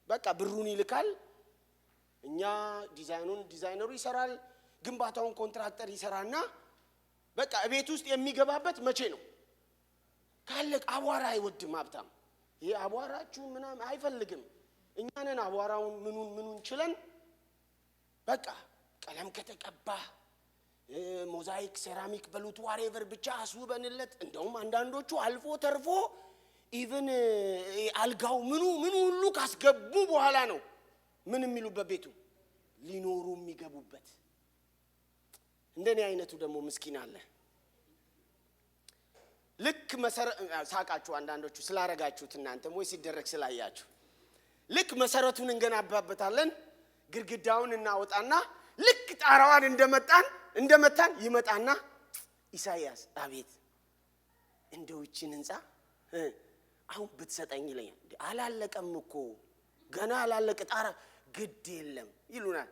በቃ ብሩን ይልካል፣ እኛ ዲዛይነሩ ይሰራል፣ ግንባታውን ኮንትራክተር ይሰራና በቃ ቤት ውስጥ የሚገባበት መቼ ነው? ካለቅ አቧራ አይወድም ሀብታም። ይሄ አቧራችሁ ምናምን አይፈልግም። እኛ ነን አቧራውን ምኑን ችለን በቃ ቀለም ከተቀባ ሞዛይክ ሴራሚክ በሉት ዋሬቨር ብቻ አስውበንለት። እንደውም አንዳንዶቹ አልፎ ተርፎ ኢቭን አልጋው ምኑ ሁሉ ካስገቡ በኋላ ነው ምን የሚሉበት ቤቱ ሊኖሩ የሚገቡበት። እንደኔ አይነቱ ደግሞ ምስኪን አለ። ልክ ሳቃችሁ አንዳንዶቹ ስላረጋችሁት እናንተም ወይ ሲደረግ ስላያችሁ። ልክ መሰረቱን እንገናባበታለን፣ ግድግዳውን እናወጣና ልክ ጣራዋን እንደመታን ይመጣና ኢሳይያስ አቤት እንደው ይችን ህንጻ አሁን ብትሰጠኝ ይለኛል። አላለቀም እኮ ገና አላለቀ ጣራ ግድ የለም ይሉናል።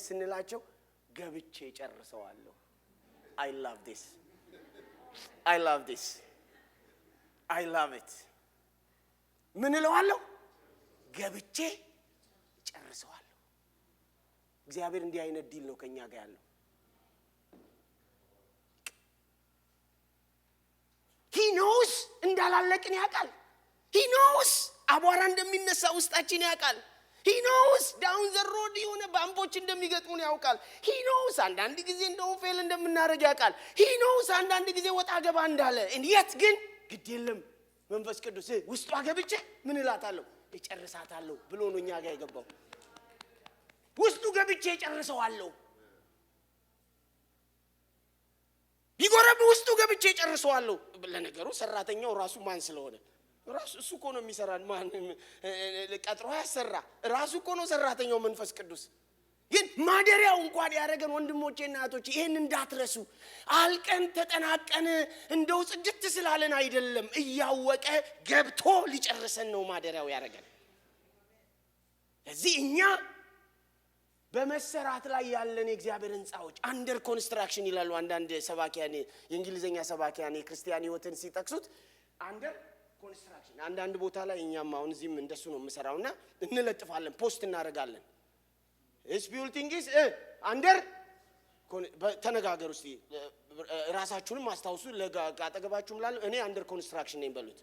ስንላቸው ገብቼ ጨርሰዋለሁ። I love this I love it ምን እለዋለሁ? ገብቼ ጨርሰዋለሁ። እግዚአብሔር እንዲህ አይነት ዲል ነው ከኛ ጋር ያለው። he knows እንዳላለቅን ያውቃል። he knows አቧራ እንደሚነሳ ውስጣችን ያውቃል። he knows down the road የሆነ ባምቦች እንደሚገጥሙን ያውቃል። he knows አንዳንድ ጊዜ እንደው ፌል እንደምናረግ ያውቃል። he knows አንዳንድ ጊዜ ወጣ ገባ እንዳለ እንዴት ግን ግድ የለም መንፈስ ቅዱስ ውስጧ ገብቼ ምን እላታለሁ እጨርሳታለሁ ብሎ ነው እኛ ጋር የገባው። ውስጡ ገብቼ ጨርሰዋለሁ ቢጎረብ ውስጡ ገብቼ ጨርሰዋለሁ። ለነገሩ ሰራተኛው ራሱ ማን ስለሆነ ራሱ እሱ እኮ ነው የሚሰራን። ማን ቀጥሮ ያሰራ ራሱ እኮ ነው ሰራተኛው መንፈስ ቅዱስ። ግን ማደሪያው እንኳን ያደረገን ወንድሞቼና እህቶቼ ይሄን እንዳትረሱ። አልቀን ተጠናቀን እንደው ጽድት ስላለን አይደለም፣ እያወቀ ገብቶ ሊጨርሰን ነው ማደሪያው ያደረገን። ስለዚህ እኛ በመሰራት ላይ ያለን የእግዚአብሔር ሕንጻዎች አንደር ኮንስትራክሽን ይላሉ አንዳንድ ሰባኪያን፣ የእንግሊዘኛ ሰባኪያን የክርስቲያን ሕይወትን ሲጠቅሱት አንደር ኮንስትራክሽን። አንዳንድ ቦታ ላይ እኛም አሁን እዚህም እንደሱ ነው የምሰራውና እንለጥፋለን፣ ፖስት እናደርጋለን። This building is under ተነጋገሩ እስቲ ራሳችሁንም አስታውሱ። ለጋጠገባችሁም ላሉ እኔ አንደር ኮንስትራክሽን ነኝ በሉት።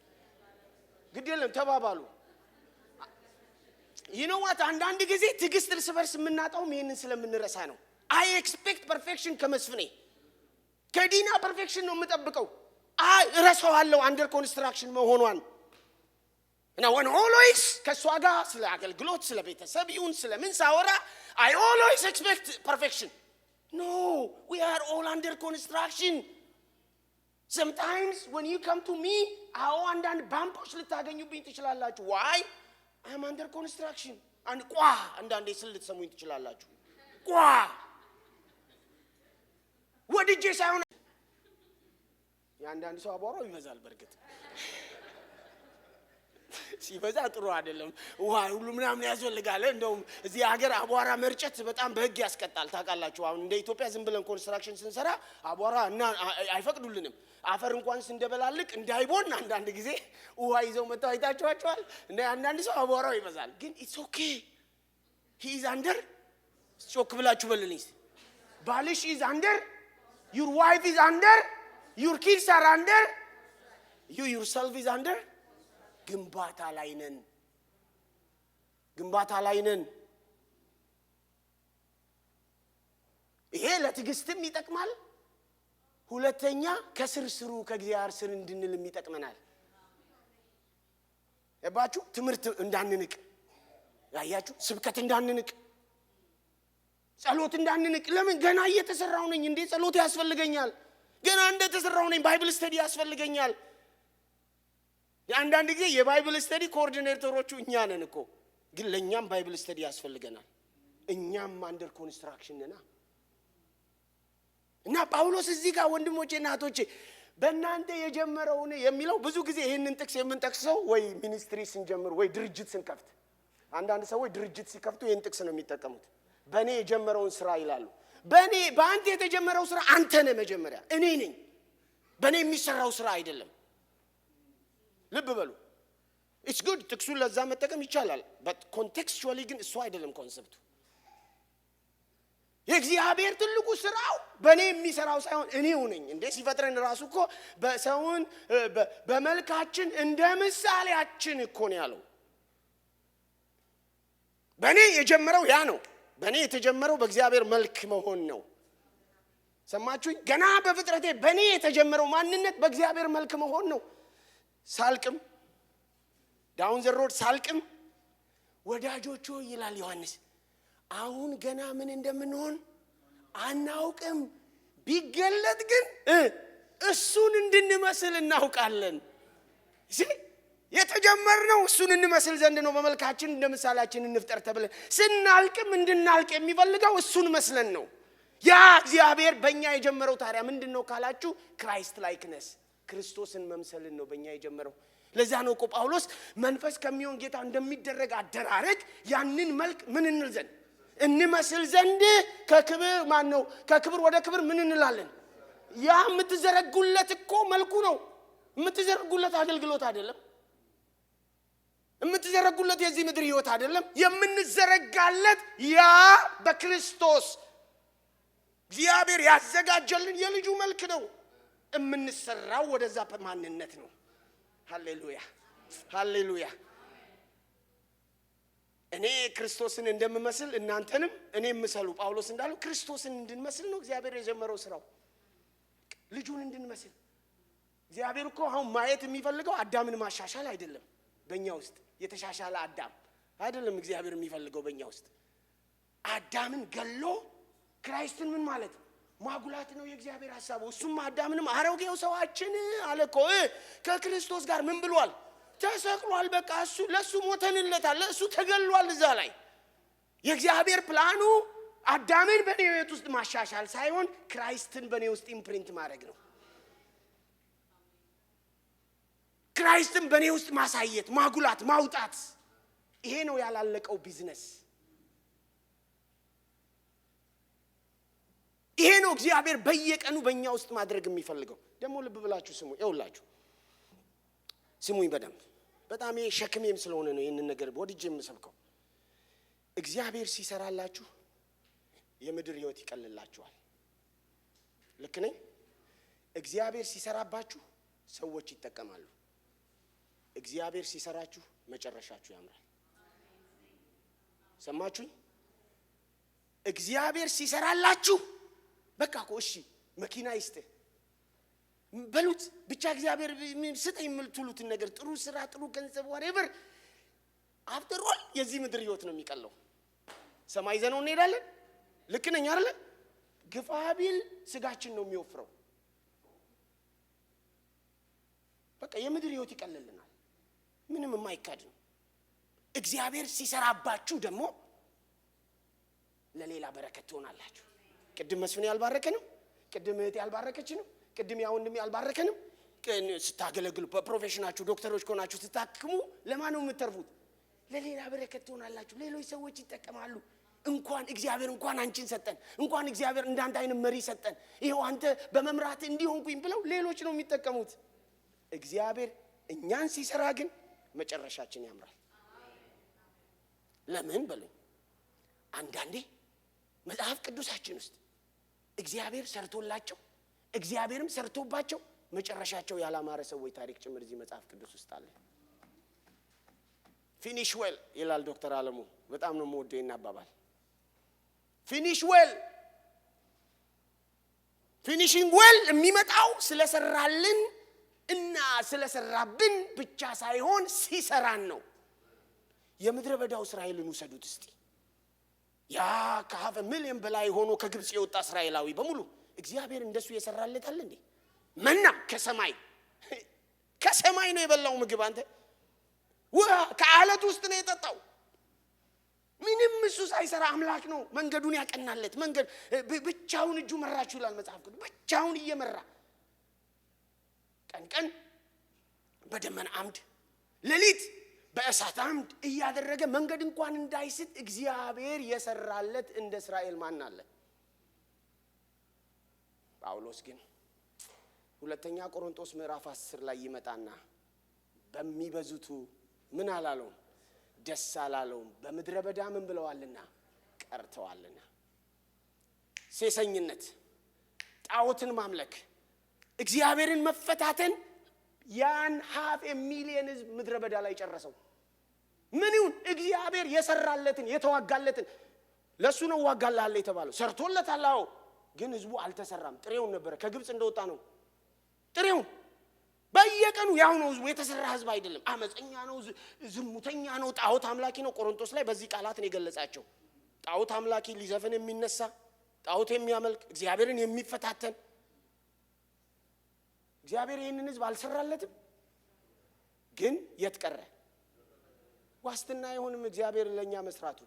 ግድ የለም ተባባሉ። you know what አንዳንድ ጊዜ ትዕግስት እርስ በርስ የምናጣውም ይሄንን ስለምንረሳ ነው። I expect perfection ከመስፍኔ ከዲና perfection ነው የምጠብቀው። እረሳዋለሁ አንደር ኮንስትራክሽን መሆኗን እና when always ከሷ ጋር ስለ አገልግሎት ስለ ቤተሰብ ይሁን ስለ ምን ሳወራ I always expect perfection. No, we are all under construction. Sometimes when you come to me አንዳንድ ባምፖች ልታገኙብኝ ትችላላችሁ። why? I am under construction. and አንዳንዴ ስል ልትሰሙኝ ትችላላችሁ። ወድጄ ሳይሆን ያንዳንድ ሰው አቧራው ይበዛል። በርግጥ ሲበዛ ጥሩ አይደለም። ውሃ ሁሉ ምናምን ያስፈልጋል። እንደውም እዚህ ሀገር አቧራ መርጨት በጣም በህግ ያስቀጣል። ታውቃላችሁ። አሁን እንደ ኢትዮጵያ ዝም ብለን ኮንስትራክሽን ስንሰራ አቧራ እና አይፈቅዱልንም። አፈር እንኳን ስንደበላልቅ እንዳይቦን አንዳንድ ጊዜ ውሃ ይዘው መጣው አይታችኋቸዋል። እና አንዳንድ ሰው አቧራው ይበዛል። ግን it's okay. he is under ጮክ ብላችሁ በልልኝ። ባልሽ is under, your wife is under, your kids are under, you yourself is under. ግንባታ ላይ ነን። ይሄ ለትዕግስትም ይጠቅማል። ሁለተኛ ከስርስሩ ከእግዚአብሔር ስር እንድንልም ይጠቅመናል። ያባችሁ ትምህርት እንዳንንቅ፣ ያያችሁ ስብከት እንዳንንቅ፣ ጸሎት እንዳንንቅ። ለምን ገና እየተሰራው ነኝ እንዴ ጸሎት ያስፈልገኛል። ገና እንደተሰራው ነኝ ባይብል ስተዲ ያስፈልገኛል። አንዳንድ ጊዜ የባይብል ስተዲ ኮኦርዲኔተሮቹ እኛ ነን እኮ፣ ግን ለኛም ባይብል ስተዲ ያስፈልገናል። እኛም አንደር ኮንስትራክሽን ነና እና ጳውሎስ እዚህ ጋር ወንድሞቼና እህቶቼ በእናንተ የጀመረውን የሚለው ብዙ ጊዜ ይሄንን ጥቅስ የምንጠቅሰው ወይ ሚኒስትሪ ስንጀምር ወይ ድርጅት ስንከፍት፣ አንዳንድ ሰዎች ድርጅት ሲከፍቱ ይሄን ጥቅስ ነው የሚጠቀሙት። በእኔ የጀመረውን ስራ ይላሉ። በአንተ የተጀመረው ስራ አንተ ነህ መጀመሪያ፣ እኔ ነኝ። በእኔ የሚሰራው ስራ አይደለም። ልብ በሉ። it's good ጥቅሱን ለዛ መጠቀም ይቻላል፣ but contextually ግን እሱ አይደለም ኮንሰፕቱ። የእግዚአብሔር ትልቁ ስራው በእኔ የሚሰራው ሳይሆን እኔው ነኝ። እንዴ ሲፈጥረን ራሱ እኮ በሰውን በመልካችን እንደ ምሳሌያችን እኮ ነው ያለው። በእኔ የጀመረው ያ ነው። በእኔ የተጀመረው በእግዚአብሔር መልክ መሆን ነው። ሰማችሁኝ? ገና በፍጥረቴ በእኔ የተጀመረው ማንነት በእግዚአብሔር መልክ መሆን ነው። ሳልቅም ዳውን ዘ ሮድ ሳልቅም ወዳጆቹ ይላል ዮሐንስ አሁን ገና ምን እንደምንሆን አናውቅም፣ ቢገለጥ ግን እሱን እንድንመስል እናውቃለን። የተጀመርነው እሱን እንመስል ዘንድ ነው። በመልካችን እንደ ምሳሌያችን እንፍጠር ተብለን ስናልቅም እንድናልቅ የሚፈልገው እሱን መስለን ነው። ያ እግዚአብሔር በእኛ የጀመረው ታዲያ ምንድነው ካላችሁ ክራይስት ላይክነስ፣ ክርስቶስን መምሰልን ነው በእኛ የጀመረው። ለዛ ነው እኮ ጳውሎስ መንፈስ ከሚሆን ጌታ እንደሚደረግ አደራረግ ያንን መልክ ምን እንል ዘንድ እንመስል ዘንድ ከክብር ወደ ክብር ምን እንላለን? ያ የምትዘረጉለት እኮ መልኩ ነው። የምትዘረጉለት አገልግሎት አይደለም። የምትዘረጉለት የዚህ ምድር ህይወት አይደለም። የምንዘረጋለት ያ በክርስቶስ እግዚአብሔር ያዘጋጀልን የልጁ መልክ ነው። የምንሰራው ወደዛ ማንነት ነው። ሃሌሉያ ሃሌሉያ። እኔ ክርስቶስን እንደምመስል እናንተንም እኔ ምሰሉ። ጳውሎስ እንዳለው ክርስቶስን እንድንመስል ነው እግዚአብሔር የጀመረው ስራው፣ ልጁን እንድንመስል። እግዚአብሔር እኮ አሁን ማየት የሚፈልገው አዳምን ማሻሻል አይደለም። በእኛ ውስጥ የተሻሻለ አዳም አይደለም እግዚአብሔር የሚፈልገው። በእኛ ውስጥ አዳምን ገሎ ክራይስትን ምን ማለት ማጉላት ነው የእግዚአብሔር ሐሳቡ። እሱም አዳምንም አሮጌው ሰዋችን አለኮ ከክርስቶስ ጋር ምን ብሏል? ተሰቅሏል። በቃ እሱ ለሱ ሞተንለታል፣ ለሱ ተገሏል። እዛ ላይ የእግዚአብሔር ፕላኑ አዳምን በኔ ህይወት ውስጥ ማሻሻል ሳይሆን ክራይስትን በኔ ውስጥ ኢምፕሪንት ማድረግ ነው። ክራይስትን በኔ ውስጥ ማሳየት፣ ማጉላት፣ ማውጣት። ይሄ ነው ያላለቀው ቢዝነስ። ይሄ ነው እግዚአብሔር በየቀኑ በእኛ ውስጥ ማድረግ የሚፈልገው። ደግሞ ልብ ብላችሁ ስሙ። ይኸውላችሁ ስሙኝ በደንብ። በጣም ይሄ ሸክሜም ስለሆነ ነው ይሄንን ነገር ወድጄ የምሰብከው። እግዚአብሔር ሲሰራላችሁ የምድር ህይወት ይቀልላችኋል። ልክ ነኝ? እግዚአብሔር ሲሰራባችሁ ሰዎች ይጠቀማሉ። እግዚአብሔር ሲሰራችሁ መጨረሻችሁ ያምራል። ሰማችሁኝ? እግዚአብሔር ሲሰራላችሁ በቃ እኮ እሺ መኪና ይስጥህ በሉት ብቻ እግዚአብሔር ስጠኝ የምትሉትን ነገር ጥሩ ስራ፣ ጥሩ ገንዘብ whatever after all የዚህ ምድር ህይወት ነው የሚቀለው። ሰማይ ዘነው እንሄዳለን። ልክ ነኝ አይደል? ግፋቢል ስጋችን ነው የሚወፍረው። በቃ የምድር ህይወት ይቀልልናል። ምንም የማይካድ ነው። እግዚአብሔር ሲሰራባችሁ ደግሞ ለሌላ በረከት ትሆናላችሁ። ቅድም መስፍን ያልባረከንም፣ ቅድም እህት ያልባረከችንም፣ ቅድም ያ ወንድም ያልባረከንም ስታገለግሉ በፕሮፌሽናችሁ ዶክተሮች ከሆናችሁ ስታክሙ ለማን ነው የምትተርፉት? ለሌላ በረከት ትሆናላችሁ። ሌሎች ሰዎች ይጠቀማሉ። እንኳን እግዚአብሔር እንኳን አንቺን ሰጠን፣ እንኳን እግዚአብሔር እንዳንተ አይነት መሪ ሰጠን፣ ይሄው አንተ በመምራት እንዲሆንኩኝ ብለው ሌሎች ነው የሚጠቀሙት። እግዚአብሔር እኛን ሲሰራ ግን መጨረሻችን ያምራል። ለምን በሉኝ። አንዳንዴ መጽሐፍ ቅዱሳችን ውስጥ እግዚአብሔር ሰርቶላቸው እግዚአብሔርም ሰርቶባቸው መጨረሻቸው ያላማረ ሰዎች ታሪክ ጭምር እዚህ መጽሐፍ ቅዱስ ውስጥ አለ። ፊኒሽ ዌል ይላል ዶክተር አለሙ። በጣም ነው የምወደው ይናባባል። ፊኒሽ ዌል ፊኒሺንግ ዌል የሚመጣው ስለሰራልን እና ስለሰራብን ብቻ ሳይሆን ሲሰራን ነው። የምድረ በዳው እስራኤልን ውሰዱት እስቲ። ያ ከሀፈ ሚሊዮን በላይ ሆኖ ከግብጽ የወጣ እስራኤላዊ በሙሉ እግዚአብሔር እንደሱ የሰራለታል እንዴ? መና ከሰማይ ነው የበላው ምግብ። አንተ ውሃ ከአለት ውስጥ ነው የጠጣው። ምንም እሱ ሳይሰራ አምላክ ነው መንገዱን ያቀናለት። መንገድ ብቻውን እጁ መራችሁ ይላል መጽሐፍ ቅዱስ። ብቻውን እየመራ ቀን በደመና አምድ፣ ሌሊት በእሳት አምድ እያደረገ መንገድ እንኳን እንዳይስት እግዚአብሔር የሰራለት እንደ እስራኤል ማን አለ? ጳውሎስ ግን ሁለተኛ ቆሮንቶስ ምዕራፍ 10 ላይ ይመጣና በሚበዙቱ ምን አላለውም? ደስ አላለውም። በምድረ በዳ ምን ብለዋልና? ቀርተዋልና። ሴሰኝነት፣ ጣዖትን ማምለክ፣ እግዚአብሔርን መፈታተን ያን 500 ሚሊዮን ህዝብ ምድረ በዳ ላይ ጨረሰው። ምን ይሁን? እግዚአብሔር የሰራለትን የተዋጋለትን። ለሱ ነው ዋጋላለ የተባለው። ሰርቶለታል። አዎ፣ ግን ህዝቡ አልተሰራም። ጥሬውን ነበር ከግብጽ እንደወጣ ነው። ጥሬውን በየቀኑ ያው ነው ህዝቡ። የተሰራ ህዝብ አይደለም። አመፀኛ ነው፣ ዝሙተኛ ነው፣ ጣዖት አምላኪ ነው። ቆሮንቶስ ላይ በዚህ ቃላት ነው የገለጻቸው። ጣዖት አምላኪ፣ ሊዘፈን የሚነሳ ጣዖት የሚያመልክ እግዚአብሔርን የሚፈታተን። እግዚአብሔር ይህንን ህዝብ አልሰራለትም። ግን የት ቀረ? ዋስትና አይሆንም እግዚአብሔር ለኛ መስራቱ።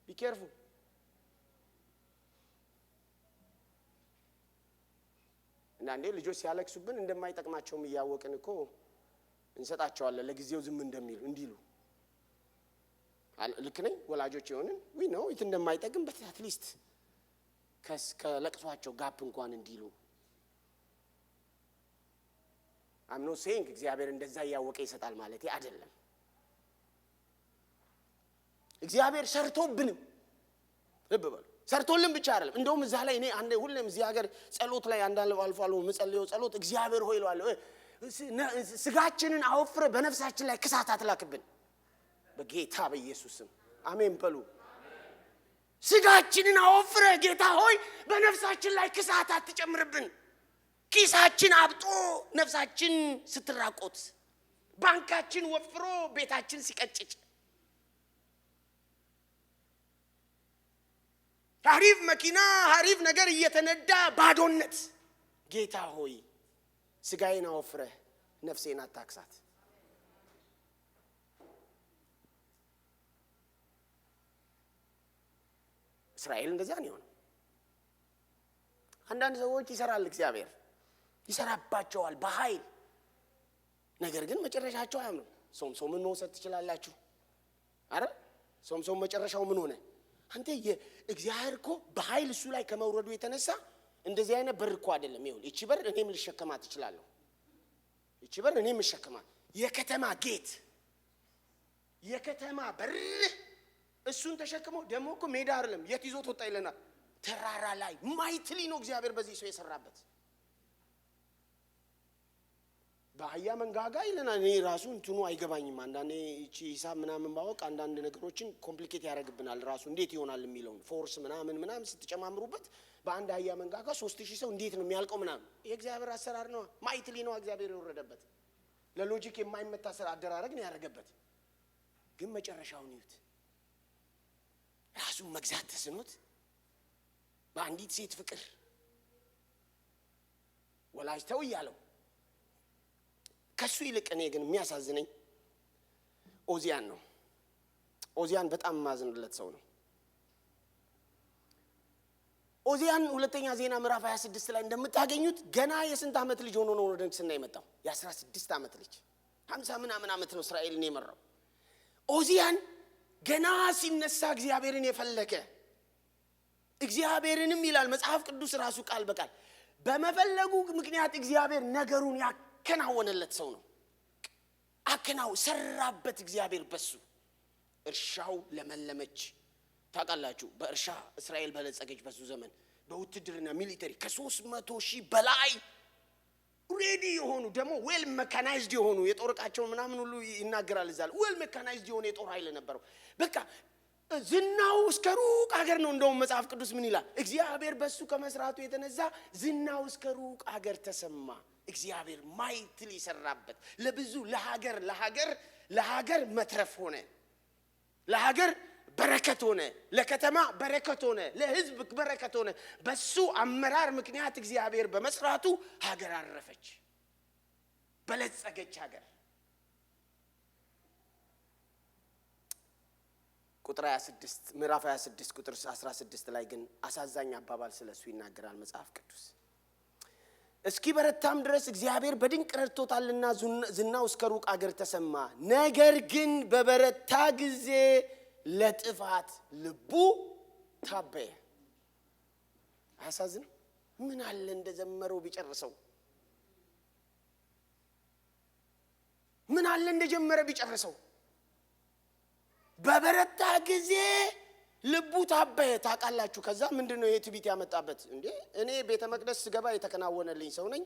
ቢኬርፉ። እና እንዴ ልጆች ሲያለቅሱብን እንደማይጠቅማቸውም እያወቅን እኮ እንሰጣቸዋለን ለጊዜው ዝም እንደሚሉ እንዲሉ። ልክ ነኝ? ወላጆች ይሆንን ዊ ነው it እንደማይጠቅም but at least ከለቅሷቸው ጋፕ እንኳን እንዲሉ። I'm not saying እግዚአብሔር እንደዛ ያወቀ ይሰጣል ማለት አይደለም። እግዚአብሔር ሰርቶብንም ልብ በሉ፣ ሰርቶልን ብቻ አይደለም። እንደውም እዛ ላይ እኔ አንዴ ሁሌም እዚህ ሀገር ጸሎት ላይ አንዳንድ አልፎ መጸለየው ጸሎት እግዚአብሔር ሆይ ይሏል ስጋችንን አወፍረ በነፍሳችን ላይ ክሳት አትላክብን በጌታ በኢየሱስ ስም አሜን በሉ። ስጋችንን አወፍረ ጌታ ሆይ በነፍሳችን ላይ ክሳት አትጨምርብን። ኪሳችን አብጦ ነፍሳችን ስትራቆት፣ ባንካችን ወፍሮ ቤታችን ሲቀጭጭ፣ አሪፍ መኪና አሪፍ ነገር እየተነዳ ባዶነት፣ ጌታ ሆይ ስጋዬን አወፍረ ነፍሴን አታክሳት። እስራኤል እንደዛ ነው የሆነው። አንዳንድ ሰዎች ይሰራል እግዚአብሔር ይሰራባቸዋል በኃይል ነገር ግን መጨረሻቸው አያምኑም። ሶምሶምን መውሰድ ትችላላችሁ አይደል? ሶምሶን መጨረሻው ምን ሆነ? አንተ የእግዚአብሔር እኮ በኃይል እሱ ላይ ከመውረዱ የተነሳ እንደዚህ አይነት በር እኮ አይደለም። ይሁን እቺ በር እኔም ልሸከማት እችላለሁ። እቺ በር እኔም ልሸከማት የከተማ ጌት የከተማ በር እሱን ተሸክሞ ደግሞ እኮ ሜዳ አይደለም የት ይዞት ወጣ ይለናል። ተራራ ላይ ማይትሊ ነው እግዚአብሔር በዚህ ሰው የሰራበት። በአህያ መንጋጋ ይለናል። እኔ ራሱ እንትኑ አይገባኝም። አንዳንዴ እቺ ሂሳብ ምናምን ባወቅ አንዳንድ ነገሮችን ኮምፕሊኬት ያደርግብናል። ራሱ እንዴት ይሆናል የሚለው ፎርስ ምናምን ስትጨማምሩበት በአንድ አህያ መንጋጋ 3000 ሰው እንዴት ነው የሚያልቀው ምናምን። የእግዚአብሔር አሰራር ነው። ማይትሊ ነው እግዚአብሔር የወረደበት። ለሎጂክ የማይመታ ስራ አደራረግ ነው ያደረገበት። ግን መጨረሻውን ይዩት። ራሱን መግዛት ተስኖት በአንዲት ሴት ፍቅር ወላጅ ተው እያለው ከሱ ይልቅ እኔ ግን የሚያሳዝነኝ ኦዚያን ነው። ኦዚያን በጣም ማዝንለት ሰው ነው። ኦዚያን ሁለተኛ ዜና ምዕራፍ 26 ላይ እንደምታገኙት ገና የስንት ዓመት ልጅ ሆኖ ነው ወደ ንግስና የመጣው? የ16 ዓመት ልጅ 50 ምናምን ዓመት ነው እስራኤልን የመራው። ኦዚያን ገና ሲነሳ እግዚአብሔርን የፈለገ እግዚአብሔርንም ይላል መጽሐፍ ቅዱስ ራሱ ቃል በቃል በመፈለጉ ምክንያት እግዚአብሔር ነገሩን ያከናወነለት ሰው ነው። ሰራበት እግዚአብሔር በሱ። እርሻው ለመለመች። ታውቃላችሁ በእርሻ እስራኤል በለጸገች በሱ ዘመን። በውትድርና ሚሊተሪ ከ300,000 በላይ ሬዲ የሆኑ ደግሞ ዌል ሜካናይዝድ የሆኑ የጦር ዕቃቸው ምናምን ሁሉ ይናገራል እዛል። ዌል ሜካናይዝድ የሆነ የጦር ኃይል ነበረው። በቃ ዝናው እስከ ሩቅ ሀገር ነው። እንደውም መጽሐፍ ቅዱስ ምን ይላል? እግዚአብሔር በሱ ከመስራቱ የተነሳ ዝናው እስከ ሩቅ ሀገር ተሰማ። እግዚአብሔር ማይትል ይሰራበት ለብዙ ለሀገር መትረፍ ሆነ። ለሀገር በረከት ሆነ። ለከተማ በረከት ሆነ። ለህዝብ በረከት ሆነ። በሱ አመራር ምክንያት እግዚአብሔር በመስራቱ ሀገር አረፈች፣ በለጸገች ሀገር። ቁጥር 26 ምዕራፍ 26 ቁጥር 16 ላይ ግን አሳዛኝ አባባል ስለሱ ይናገራል መጽሐፍ ቅዱስ። እስኪ በረታም ድረስ እግዚአብሔር በድንቅ ረድቶታልና ዝናው እስከ ሩቅ ሀገር ተሰማ። ነገር ግን በበረታ ጊዜ ለጥፋት ልቡ ታበየ። አያሳዝንም? ምን አለ እንደዘመረው ቢጨርሰው? ምን አለ እንደጀመረ ቢጨርሰው? በበረታ ጊዜ ልቡ ታበየ። ታውቃላችሁ ከዛ ምንድነው የትዕቢት ያመጣበት? እንዴ እኔ ቤተ መቅደስ ስገባ የተከናወነልኝ ሰው ነኝ።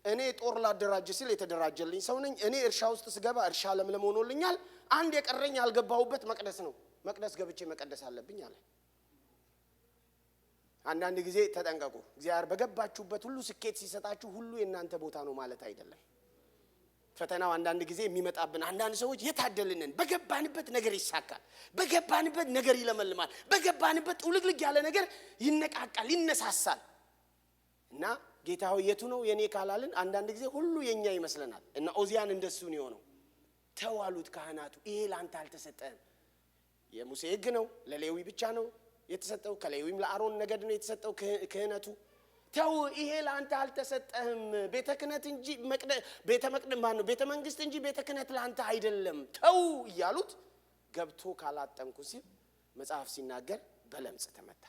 እኔ ጦር ላደራጅ ሲል የተደራጀልኝ ሰው ነኝ። እኔ እርሻ ውስጥ ስገባ እርሻ ለምለም ሆኖልኛል። አንድ የቀረኝ ያልገባሁበት መቅደስ ነው። መቅደስ ገብቼ መቀደስ አለብኝ አለ። አንዳንድ ጊዜ ተጠንቀቁ። እግዚአብሔር በገባችሁበት ሁሉ ስኬት ሲሰጣችሁ ሁሉ የእናንተ ቦታ ነው ማለት አይደለም። ፈተናው አንዳንድ ጊዜ የሚመጣብን አንዳንድ ሰዎች የታደልንን በገባንበት ነገር ይሳካል፣ በገባንበት ነገር ይለመልማል፣ በገባንበት ውልግልግ ያለ ነገር ይነቃቃል፣ ይነሳሳል። እና ጌታ ሆይ የቱ ነው የኔ ካላልን አንዳንድ ጊዜ ሁሉ የኛ ይመስለናል። እና ኦዚያን እንደሱ ነው የሆነው። ተዋሉት ካህናቱ ይሄ ላንተ አልተሰጠህም። የሙሴ ሕግ ነው፣ ለሌዊ ብቻ ነው የተሰጠው። ከሌዊም ለአሮን ነገድ ነው የተሰጠው ክህነቱ። ተው ይሄ ላንተ አልተሰጠህም። ቤተ ክህነት እንጂ ቤተ መንግስት እንጂ ቤተ ክህነት ላንተ አይደለም። ተው እያሉት ገብቶ ካላጠንኩ ሲል መጽሐፍ ሲናገር በለምጽ ተመታ።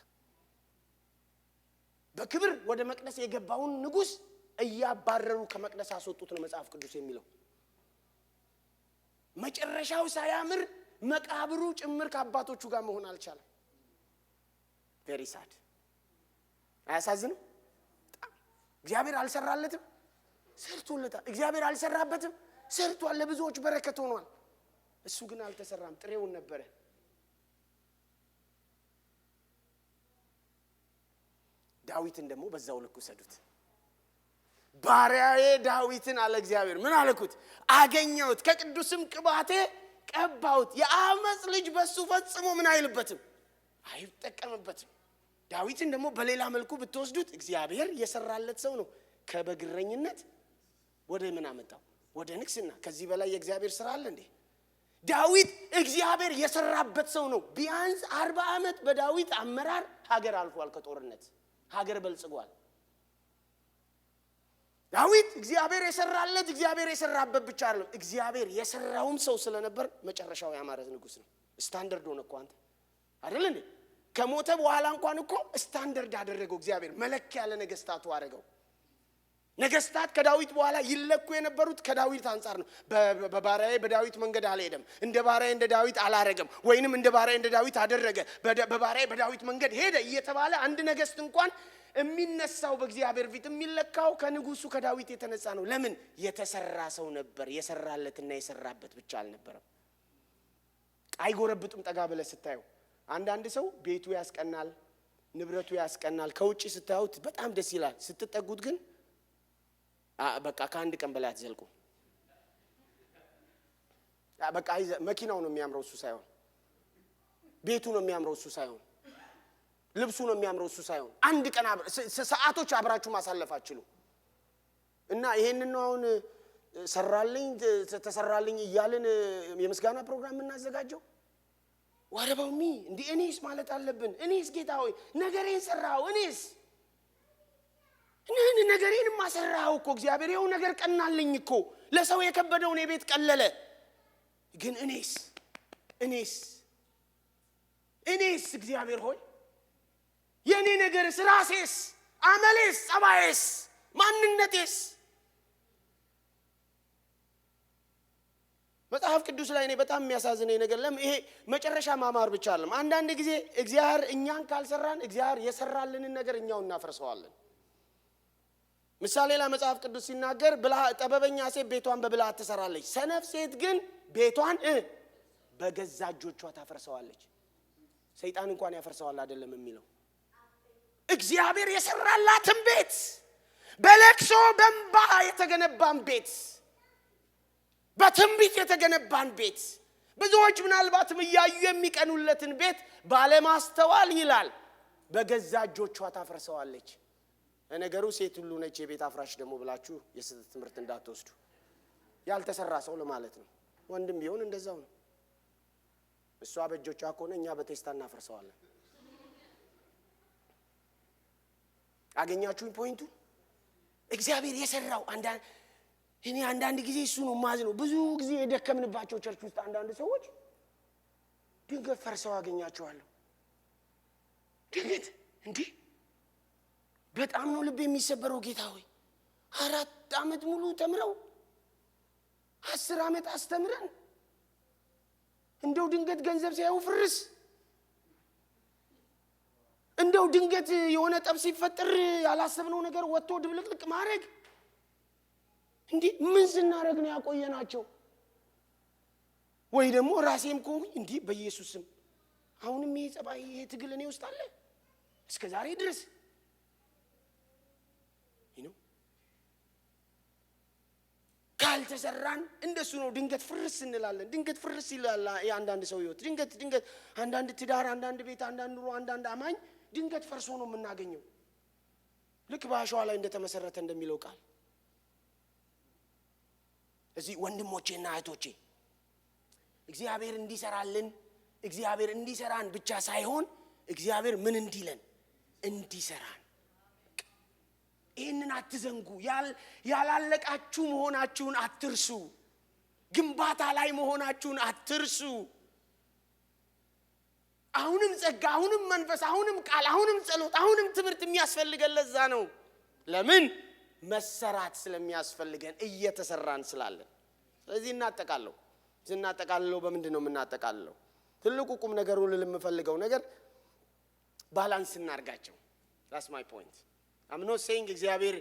በክብር ወደ መቅደስ የገባውን ንጉስ እያባረሩ ከመቅደስ አስወጡት ነው መጽሐፍ ቅዱስ የሚለው። መጨረሻው ሳያምር መቃብሩ ጭምር ከአባቶቹ ጋር መሆን አልቻለም። ቬሪ ሳድ። አያሳዝንም? እግዚአብሔር አልሰራለትም? ሰርቶለታል። እግዚአብሔር አልሰራበትም? ሰርቷል። ለብዙዎች በረከት ሆኗል። እሱ ግን አልተሰራም፣ ጥሬውን ነበረ። ዳዊትን ደግሞ በዛው ልክ ወሰዱት። ባሪያዬ ዳዊትን አለ እግዚአብሔር። ምን አለኩት? አገኘሁት፣ ከቅዱስም ቅባቴ ቀባሁት። የአመጽ ልጅ በሱ ፈጽሞ ምን አይልበትም፣ አይጠቀምበትም። ዳዊትን ደግሞ በሌላ መልኩ ብትወስዱት እግዚአብሔር የሰራለት ሰው ነው። ከበግረኝነት ወደ ምን አመጣው? ወደ ንግስና። ከዚህ በላይ የእግዚአብሔር ስራ አለ እንዴ? ዳዊት እግዚአብሔር የሰራበት ሰው ነው። ቢያንስ 40 ዓመት በዳዊት አመራር ሀገር አልፏል። ከጦርነት ሀገር በልጽጓል። ዳዊት እግዚአብሔር የሰራለት እግዚአብሔር የሰራበት ብቻ አይደለም፣ እግዚአብሔር የሰራውም ሰው ስለነበር መጨረሻው ያማረ ንጉስ ነው። ስታንዳርድ ሆነ እኮ አንተ አይደል እንዴ? ከሞተ በኋላ እንኳን እኮ ስታንዳርድ አደረገው እግዚአብሔር። መለኪያ ያለ ነገስታቱ አደረገው። ነገስታት ከዳዊት በኋላ ይለኩ የነበሩት ከዳዊት አንፃር ነው። በባሪያዬ በዳዊት መንገድ አልሄደም፣ እንደ ባሪያዬ እንደ ዳዊት አላረገም፣ ወይንም እንደ ባሪያዬ እንደ ዳዊት አደረገ፣ በባሪያዬ በዳዊት መንገድ ሄደ እየተባለ አንድ ነገስት እንኳን የሚነሳው በእግዚአብሔር ፊት የሚለካው ከንጉሱ ከዳዊት የተነሳ ነው። ለምን? የተሰራ ሰው ነበር። የሰራለትና የሰራበት ብቻ አልነበረም። አይጎረብጡም። ጠጋ ብለህ ስታየው አንዳንድ ሰው ቤቱ ያስቀናል፣ ንብረቱ ያስቀናል። ከውጪ ስታዩት በጣም ደስ ይላል። ስትጠጉት ግን በቃ ከአንድ ቀን በላይ አትዘልቁ። በቃ መኪናው ነው የሚያምረው እሱ ሳይሆን፣ ቤቱ ነው የሚያምረው እሱ ሳይሆን፣ ልብሱ ነው የሚያምረው እሱ ሳይሆን፣ አንድ ቀን ሰዓቶች አብራችሁ ማሳለፍ አትችሉ። እና ይሄንን ነው አሁን ሰራልኝ ተሰራልኝ እያልን የምስጋና ፕሮግራም እናዘጋጀው። ወረባውሚ እንዴ እኔስ ማለት አለብን። እኔስ ጌታ ሆይ ነገሬን ሰራው። እኔስ ነገሬን ማሰራው እኮ እግዚአብሔር ይኸው ነገር ቀናልኝ እኮ። ለሰው የከበደውን የቤት ቀለለ። ግን እኔስ እግዚአብሔር ሆይ የኔ ነገርስ፣ ራሴስ፣ አመሌስ፣ ጸባዬስ፣ ማንነቴስ መጽሐፍ ቅዱስ ላይ እኔ በጣም የሚያሳዝነኝ ነገር ይሄ መጨረሻ ማማር ብቻ አይደለም። አንዳንድ ጊዜ እግዚአብሔር እኛን ካልሰራን እግዚአብሔር የሰራልንን ነገር እኛው እናፈርሰዋለን። ምሳሌ ላይ መጽሐፍ ቅዱስ ሲናገር ጠበበኛ ሴት ቤቷን በብልሃት ትሰራለች፣ ሰነፍ ሴት ግን ቤቷን በገዛ እጆቿ ታፈርሰዋለች። ሰይጣን እንኳን ያፈርሰዋል አይደለም የሚለው። እግዚአብሔር የሰራላትን ቤት፣ በለቅሶ በእንባ የተገነባን ቤት፣ በትንቢት የተገነባን ቤት፣ ብዙዎች ምናልባትም እያዩ የሚቀኑለትን ቤት ባለማስተዋል ይላል በገዛ እጆቿ ታፈርሰዋለች። ነገሩ ሴት ሁሉ ነች የቤት አፍራሽ ደግሞ ብላችሁ የስህተት ትምህርት እንዳትወስዱ። ያልተሰራ ሰው ለማለት ነው። ወንድም ቢሆን እንደዛው ነው። እሷ በእጆቿ ከሆነ እኛ በቴስታ እናፈርሰዋለን። አገኛችሁኝ ፖይንቱ? እግዚአብሔር የሰራው አንዳንድ ጊዜ እሱ ነው ማዝነው። ብዙ ጊዜ የደከምንባቸው ቸርች ውስጥ አንዳንድ ሰዎች ድንገት ፈርሰው አገኛቸዋለሁ። ድንገት እንዲህ በጣም ነው ልብ የሚሰበረው። ጌታ ሆይ 4 ዓመት ሙሉ ተምረው 10 ዓመት አስተምረን እንደው ድንገት ገንዘብ ሲያዩ ፍርስ፣ እንደው ድንገት የሆነ ጠብ ሲፈጠር ያላሰብነው ነገር ወጥቶ ድብልቅልቅ ማድረግ። እንዴ ምን ስናረግ ነው ያቆየናቸው? ወይ ደግሞ ራሴም ኮንኩኝ እንዴ በኢየሱስ ስም አሁንም ይሄ ጸባይ ይሄ ትግል እኔ ውስጥ አለ እስከ ዛሬ ድረስ ካልተሰራን እንደሱ ነው። ድንገት ፍርስ እንላለን። ድንገት ፍርስ ይላል የአንዳንድ ሰው ህይወት። ድንገት አንዳንድ ትዳር፣ አንዳንድ ቤት፣ አንዳንድ ኑሮ፣ አንዳንድ አማኝ ድንገት ፈርሶ ነው የምናገኘው። ልክ በአሸዋ ላይ እንደተመሰረተ እንደሚለው ቃል እዚህ ወንድሞቼና እህቶቼ እግዚአብሔር እንዲሰራልን፣ እግዚአብሔር እንዲሰራን ብቻ ሳይሆን እግዚአብሔር ምን እንዲለን እንዲሰራን። ይህንን አትዘንጉ። ያላለቃችሁ መሆናችሁን አትርሱ። ግንባታ ላይ መሆናችሁን አትርሱ። አሁንም ጸጋ፣ አሁንም መንፈስ፣ አሁንም ቃል፣ አሁንም ጸሎት፣ አሁንም ትምህርት የሚያስፈልገን ለዛ ነው። ለምን? መሰራት ስለሚያስፈልገን እየተሰራን ስላለን። ስለዚህ እናጠቃልለው። በምንድን ነው የምናጠቃልለው? ትልቁ ቁም ነገሩ ልምፈልገው ነገር ባላንስ እናርጋቸው። that's my point. I'm not saying እግዚአብሔር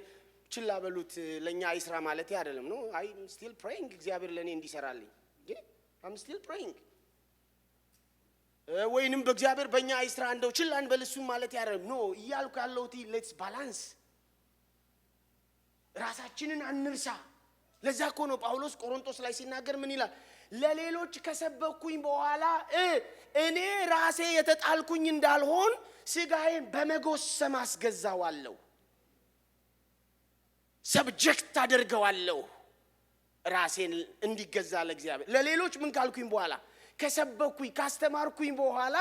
ችላ በሉት ለኛ አይስራ ማለት አይደለም ነው። I'm still praying እግዚአብሔር ለኔ እንዲሰራልኝ። I'm still praying ወይንም በእግዚአብሔር በእኛ አይስራ እንደው ችላ እንበልሱ ማለት አይደለም ነው እያልኩ ያለሁት። let's balance። ራሳችንን አንርሳ። ለዛ እኮ ነው ጳውሎስ ቆሮንቶስ ላይ ሲናገር ምን ይላል? ለሌሎች ከሰበኩኝ በኋላ እኔ ራሴ የተጣልኩኝ እንዳልሆን ስጋዬን በመጎሰም አስገዛዋለሁ፣ ሰብጀክት አደርገዋለሁ። ራሴን እንዲገዛ ለእግዚአብሔር ለሌሎች ምን ካልኩኝ በኋላ ከሰበኩኝ ካስተማርኩኝ በኋላ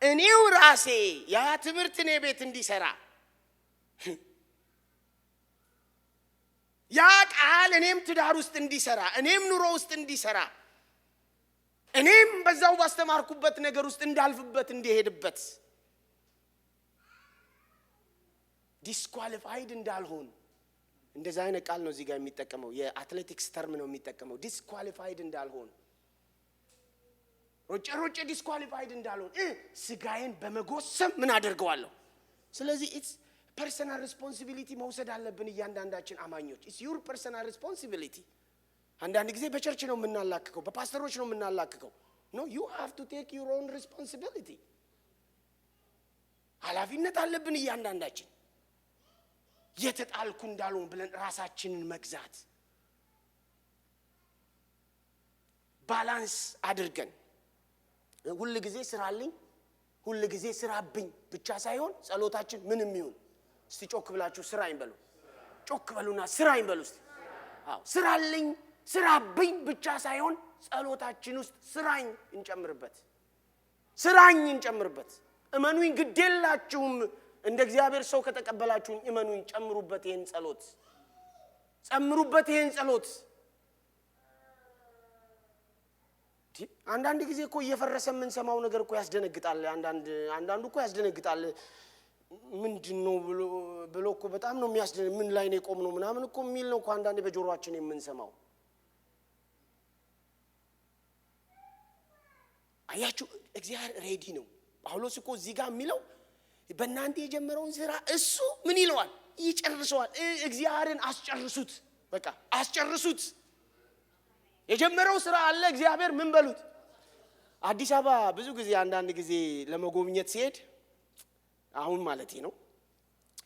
እኔው ራሴ ያ ትምህርት እኔ ቤት እንዲሰራ ያ ቃል እኔም ትዳር ውስጥ እንዲሰራ እኔም ኑሮ ውስጥ እንዲሰራ እኔም በዛው ባስተማርኩበት ነገር ውስጥ እንዳልፍበት እንዲሄድበት ዲስኳሊፋይድ እንዳልሆን እንደዛ አይነት ቃል ነው እዚህ ጋር የሚጠቀመው የአትሌቲክስ ተርም ነው የሚጠቀመው ዲስኳሊፋይድ እንዳልሆን ሮጬ ዲስኳሊፋይድ እንዳልሆን ስጋዬን በመጎሰም ምን አደርገዋለሁ ስለዚህ ኢትስ ፐርሰናል ሪስፖንሲቢሊቲ መውሰድ አለብን እያንዳንዳችን አማኞች ኢትስ ዩር ፐርሰናል ሪስፖንሲቢሊቲ አንዳንድ ጊዜ በቸርች ነው የምናላክከው በፓስተሮች ነው የምናላክከው ኖ ዩ ሃቭ ቱ ቴክ ዩር ኦን ሪስፖንሲቢሊቲ ኃላፊነት አለብን እያንዳንዳችን የተጣልኩ እንዳልሆን ብለን ራሳችንን መግዛት ባላንስ አድርገን ሁሉ ጊዜ ስራልኝ ሁሉ ጊዜ ስራብኝ ብቻ ሳይሆን ጸሎታችን ምንም ይሁን እስቲ ጮክ ብላችሁ ስራኝ በሉ ጮክ በሉና ስራኝ በሉ እስቲ አዎ ስራልኝ ስራብኝ ብቻ ሳይሆን ጸሎታችን ውስጥ ስራኝ እንጨምርበት እመኑኝ ግዴላችሁም እንደ እግዚአብሔር ሰው ከተቀበላችሁኝ እመኑኝ ጨምሩበት ይሄን ጸሎት አንዳንድ ጊዜ እኮ እየፈረሰ ምን ሰማው ነገር እኮ ያስደነግጣል አንዳንዱ እኮ ያስደነግጣል ምንድነው ብሎ እኮ በጣም ነው የሚያስደነግጥ ምን ላይ ነው የቆምነው ምናምን እኮ የሚል ነው እኮ አንዳንዴ በጆሮአችን የምንሰማው አያችሁ እግዚአብሔር ሬዲ ነው ጳውሎስ እኮ እዚህ ጋር የሚለው በእናንተ የጀመረውን ስራ እሱ ምን ይለዋል ይጨርሰዋል እግዚአብሔርን አስጨርሱት በቃ አስጨርሱት የጀመረው ስራ አለ እግዚአብሔር ምን በሉት አዲስ አበባ ብዙ ጊዜ አንዳንድ ጊዜ ለመጎብኘት ሲሄድ አሁን ማለቴ ነው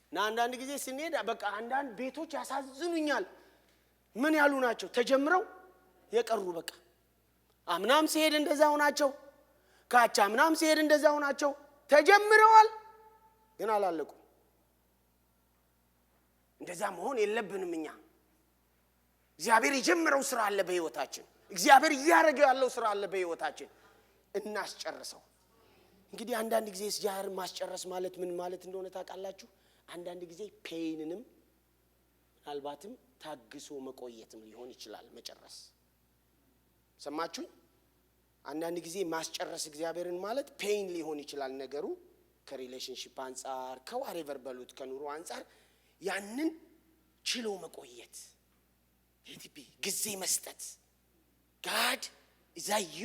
እና አንዳንድ ጊዜ ስንሄድ በቃ አንዳንድ ቤቶች ያሳዝኑኛል ምን ያሉ ናቸው ተጀምረው የቀሩ በቃ አምናም ሲሄድ እንደዛው ናቸው ካቻምናም ሲሄድ እንደዛው ናቸው ተጀምረዋል ግን አላለቁ እንደዛ መሆን የለብንም እኛ እግዚአብሔር የጀመረው ስራ አለ በህይወታችን እግዚአብሔር ያደረገው ያለው ስራ አለ በህይወታችን እናስጨርሰው እንግዲህ አንዳንድ ጊዜ እግዚአብሔር ማስጨረስ ማለት ምን ማለት እንደሆነ ታውቃላችሁ አንዳንድ ጊዜ ፔይንንም አልባትም ታግሶ መቆየትም ሊሆን ይችላል መጨረስ ሰማችሁ አንዳንድ ጊዜ ማስጨረስ እግዚአብሔርን ማለት ፔይን ሊሆን ይችላል ነገሩ ከሪሌሽንሺፕ አንፃር ከዋሬቨር በሉት ከኑሮ አንፃር ያንን ችሎ መቆየት የቲፒ ጊዜ መስጠት ጋድ ኢዛዩ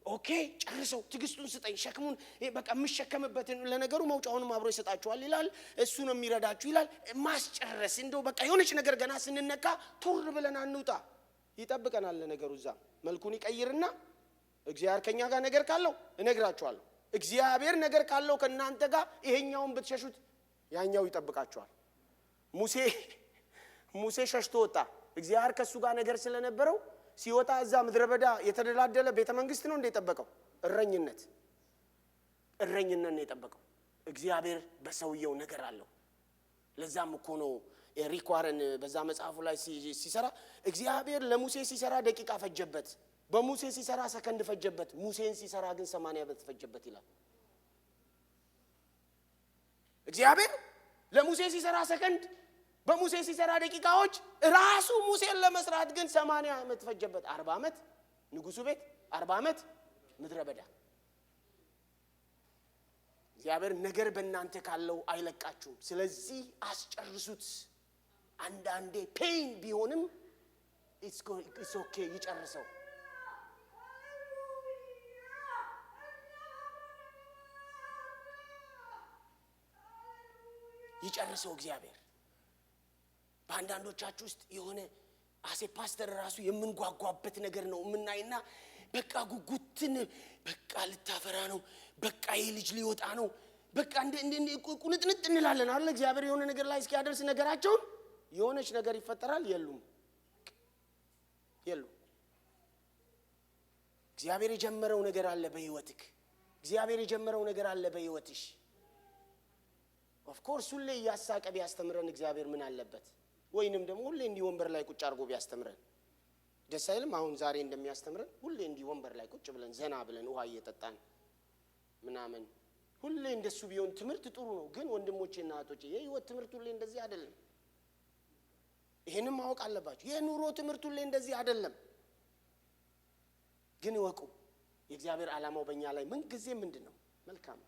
ኦኬ ጨርሰው ትግስቱን ስጠኝ ሸክሙን በቃ ምሸከምበትን ለነገሩ መውጫውንም አብሮ ይሰጣችኋል ይላል እሱ ነው የሚረዳችሁ ይላል ማስጨረስ እንደው በቃ የሆነች ነገር ገና ስንነካ ቱር ብለን አንውጣ ይጠብቀናል ለነገሩ እዛ መልኩን ይቀይርና እግዚአብሔር ከኛ ጋር ነገር ካለው እነግራችኋለሁ እግዚአብሔር ነገር ካለው ከናንተ ጋር ይሄኛውን ብትሸሹት ያኛው ይጠብቃችኋል ሙሴ ሸሽቶ ወጣ እግዚአብሔር ከሱ ጋር ነገር ስለነበረው ሲወጣ እዛ ምድረበዳ የተደላደለ ቤተ መንግስት ነው እንደተጠበቀው እረኝነት ነው የጠበቀው እግዚአብሔር በሰውየው ነገር አለው ለዛም እኮ ነው ሪኳርን በዛ መጽሐፉ ላይ ሲሰራ እግዚአብሔር ለሙሴ ሲሰራ ደቂቃ ፈጀበት በሙሴ ሲሰራ ሰከንድ ፈጀበት ሙሴን ሲሰራ ግን 80 ዓመት ፈጀበት ይላል እግዚአብሔር ለሙሴ ሲሰራ ሰከንድ በሙሴ ሲሰራ ደቂቃዎች ራሱ ሙሴን ለመስራት ግን 80 ዓመት ፈጀበት 40 ዓመት ንጉሱ ቤት 40 ዓመት ምድረበዳ እግዚአብሔር ነገር በእናንተ ካለው አይለቃችሁም ስለዚህ አስጨርሱት አንዳንዴ ፔን ቢሆንም it's okay ይጨርሰው ይጨርሰው እግዚአብሔር በአንዳንዶቻችሁ ውስጥ የሆነ አሴ ፓስተር ራሱ የምንጓጓበት ነገር ነው ምናይና በቃ ጉጉትን በቃ ልታፈራ ነው በቃ የልጅ ሊወጣ ነው በቃ እንደ ቁንጥንጥ እንላለን አይደል እግዚአብሔር የሆነ ነገር ላይ እስኪያደርስ ነገራቸው የሆነች ነገር ይፈጠራል የሉም እግዚአብሔር የጀመረው ነገር አለ በህይወትክ እግዚአብሔር የጀመረው ነገር አለ በህይወትሽ ኦፍ ኮርስ ሁሌ ያሳቀ ቢያስተምረን እግዚአብሔር ምን አለበት ወይንም ደግሞ ሁሌ እንዲ ወንበር ላይ ቁጭ አርጎ ቢያስተምረን ደስ አይልም? አሁን ዛሬ እንደሚያስተምረን ሁሌ እንዲህ ወንበር ላይ ቁጭ ብለን ዘና ብለን ውሃ እየጠጣን ምናምን ሁሌ እንደሱ ቢሆን ትምህርት ጥሩ ነው። ግን ወንድሞቼና እህቶቼ የህይወት ትምህርት ሁሌ እንደዚህ አይደለም። ይሄንን ማወቅ አለባችሁ። የኑሮ ትምህርት ሁሌ እንደዚህ አይደለም። ግን ወቁ የእግዚአብሔር ዓላማው በእኛ ላይ ምን ጊዜ ምንድነው? መልካም።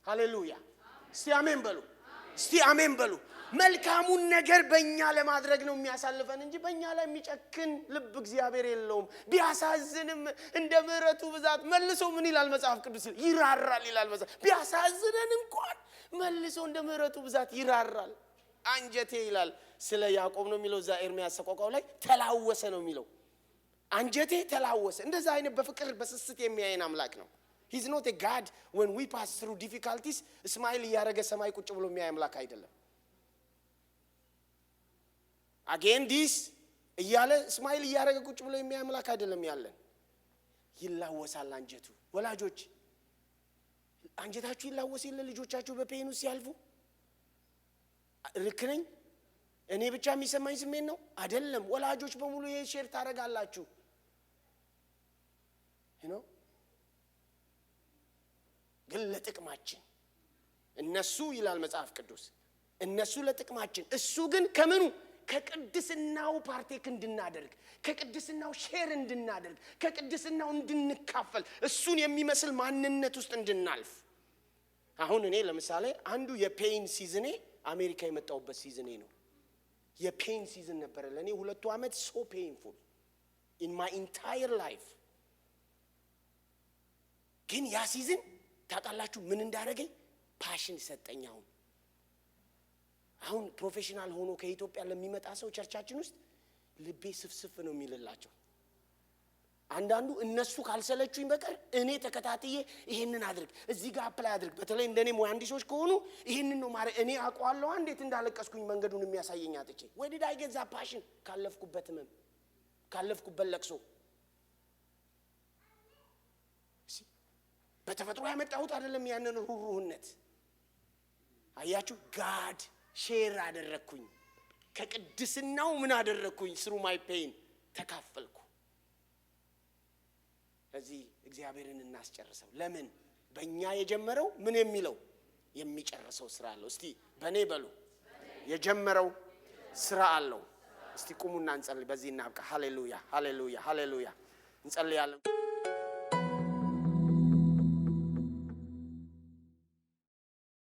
ሃሌሉያ! እስቲ አሜን በሉ። እስቲ አሜን በሉ። መልካሙን ነገር በእኛ ለማድረግ ነው የሚያሳልፈን እንጂ በእኛ ላይ የሚጨክን ልብ እግዚአብሔር የለውም። ቢያሳዝንም እንደ ምሕረቱ ብዛት መልሶ ምን ይላል መጽሐፍ ቅዱስ? ይራራል ይላል መጽሐፍ። ቢያሳዝነን እንኳን መልሶ እንደ ምሕረቱ ብዛት ይራራል። አንጀቴ ይላል ስለ ያዕቆብ ነው የሚለው እዛ ኤርምያስ ሰቆቃው ላይ ተላወሰ ነው የሚለው። አንጀቴ ተላወሰ። እንደዛ አይነት በፍቅር በስስት የሚያየን አምላክ ነው። He's not a God when we pass through difficulties smile ያረገ ሰማይ ቁጭ ብሎ የሚያይ አምላክ አይደለም። again this እያለ ስማይል ያረገ ቁጭ ብሎ የሚያይ አምላክ አይደለም ያለን። ይላወሳል አንጀቱ። ወላጆች አንጀታችሁ ይላወስ የለ ልጆቻችሁ በፔኑ ሲያልፉ? ልክ ነኝ? እኔ ብቻ የሚሰማኝ ስሜት ነው አይደለም። ወላጆች በሙሉ ይሄ ሼር ታረጋላችሁ። ግን ለጥቅማችን እነሱ ይላል መጽሐፍ ቅዱስ እነሱ ለጥቅማችን እሱ ግን ከምኑ ከቅድስናው ፓርቴክ እንድናደርግ ከቅድስናው ሼር እንድናደርግ ከቅድስናው እንድንካፈል እሱን የሚመስል ማንነት ውስጥ እንድናልፍ። አሁን እኔ ለምሳሌ አንዱ የፔን ሲዝኔ አሜሪካ የመጣሁበት ሲዝኔ ነው። የፔን ሲዝን ነበር ለኔ 2 ዓመት so painful in my entire life። ግን ያ ሲዝን ታውቃላችሁ ምን እንዳደረገኝ? ፓሽን ሰጠኝ። አሁን ፕሮፌሽናል ሆኖ ከኢትዮጵያ ለሚመጣ ሰው ቸርቻችን ውስጥ ልቤ ስፍስፍ ነው የሚልላቸው። አንዳንዱ እነሱ ካልሰለቹኝ በቀር እኔ ተከታትዬ ይሄንን አድርግ እዚህ ጋር አፕላይ አድርግ። በተለይ እንደኔ ሙያንዲሶች ከሆኑ ይሄንን ነው ማለት እኔ አቋለው እንዴት እንዳለቀስኩኝ መንገዱን የሚያሳየኝ አጥቼ ወይ ዲድ አይ ጌት ዛ ፓሽን ካለፍኩበት ህመም ካለፍኩበት ለቅሶ በተፈጥሮ ያመጣሁት አይደለም። ያንን ሩህሩህነት አያችሁ ጋድ ሼር አደረኩኝ ከቅድስናው ምን አደረኩኝ? ስሩ ማይ ፔን ተካፈልኩ። ስለዚህ እግዚአብሔርን እናስጨርሰው። ለምን በእኛ የጀመረው ምን የሚለው የሚጨርሰው ስራ አለው። እስቲ በኔ በሉ የጀመረው ስራ አለው። እስቲ ቁሙና እንጸልይ። በዚህ እናብቃ። ሃሌሉያ ሃሌሉያ ሃሌሉያ። እንጸልያለን።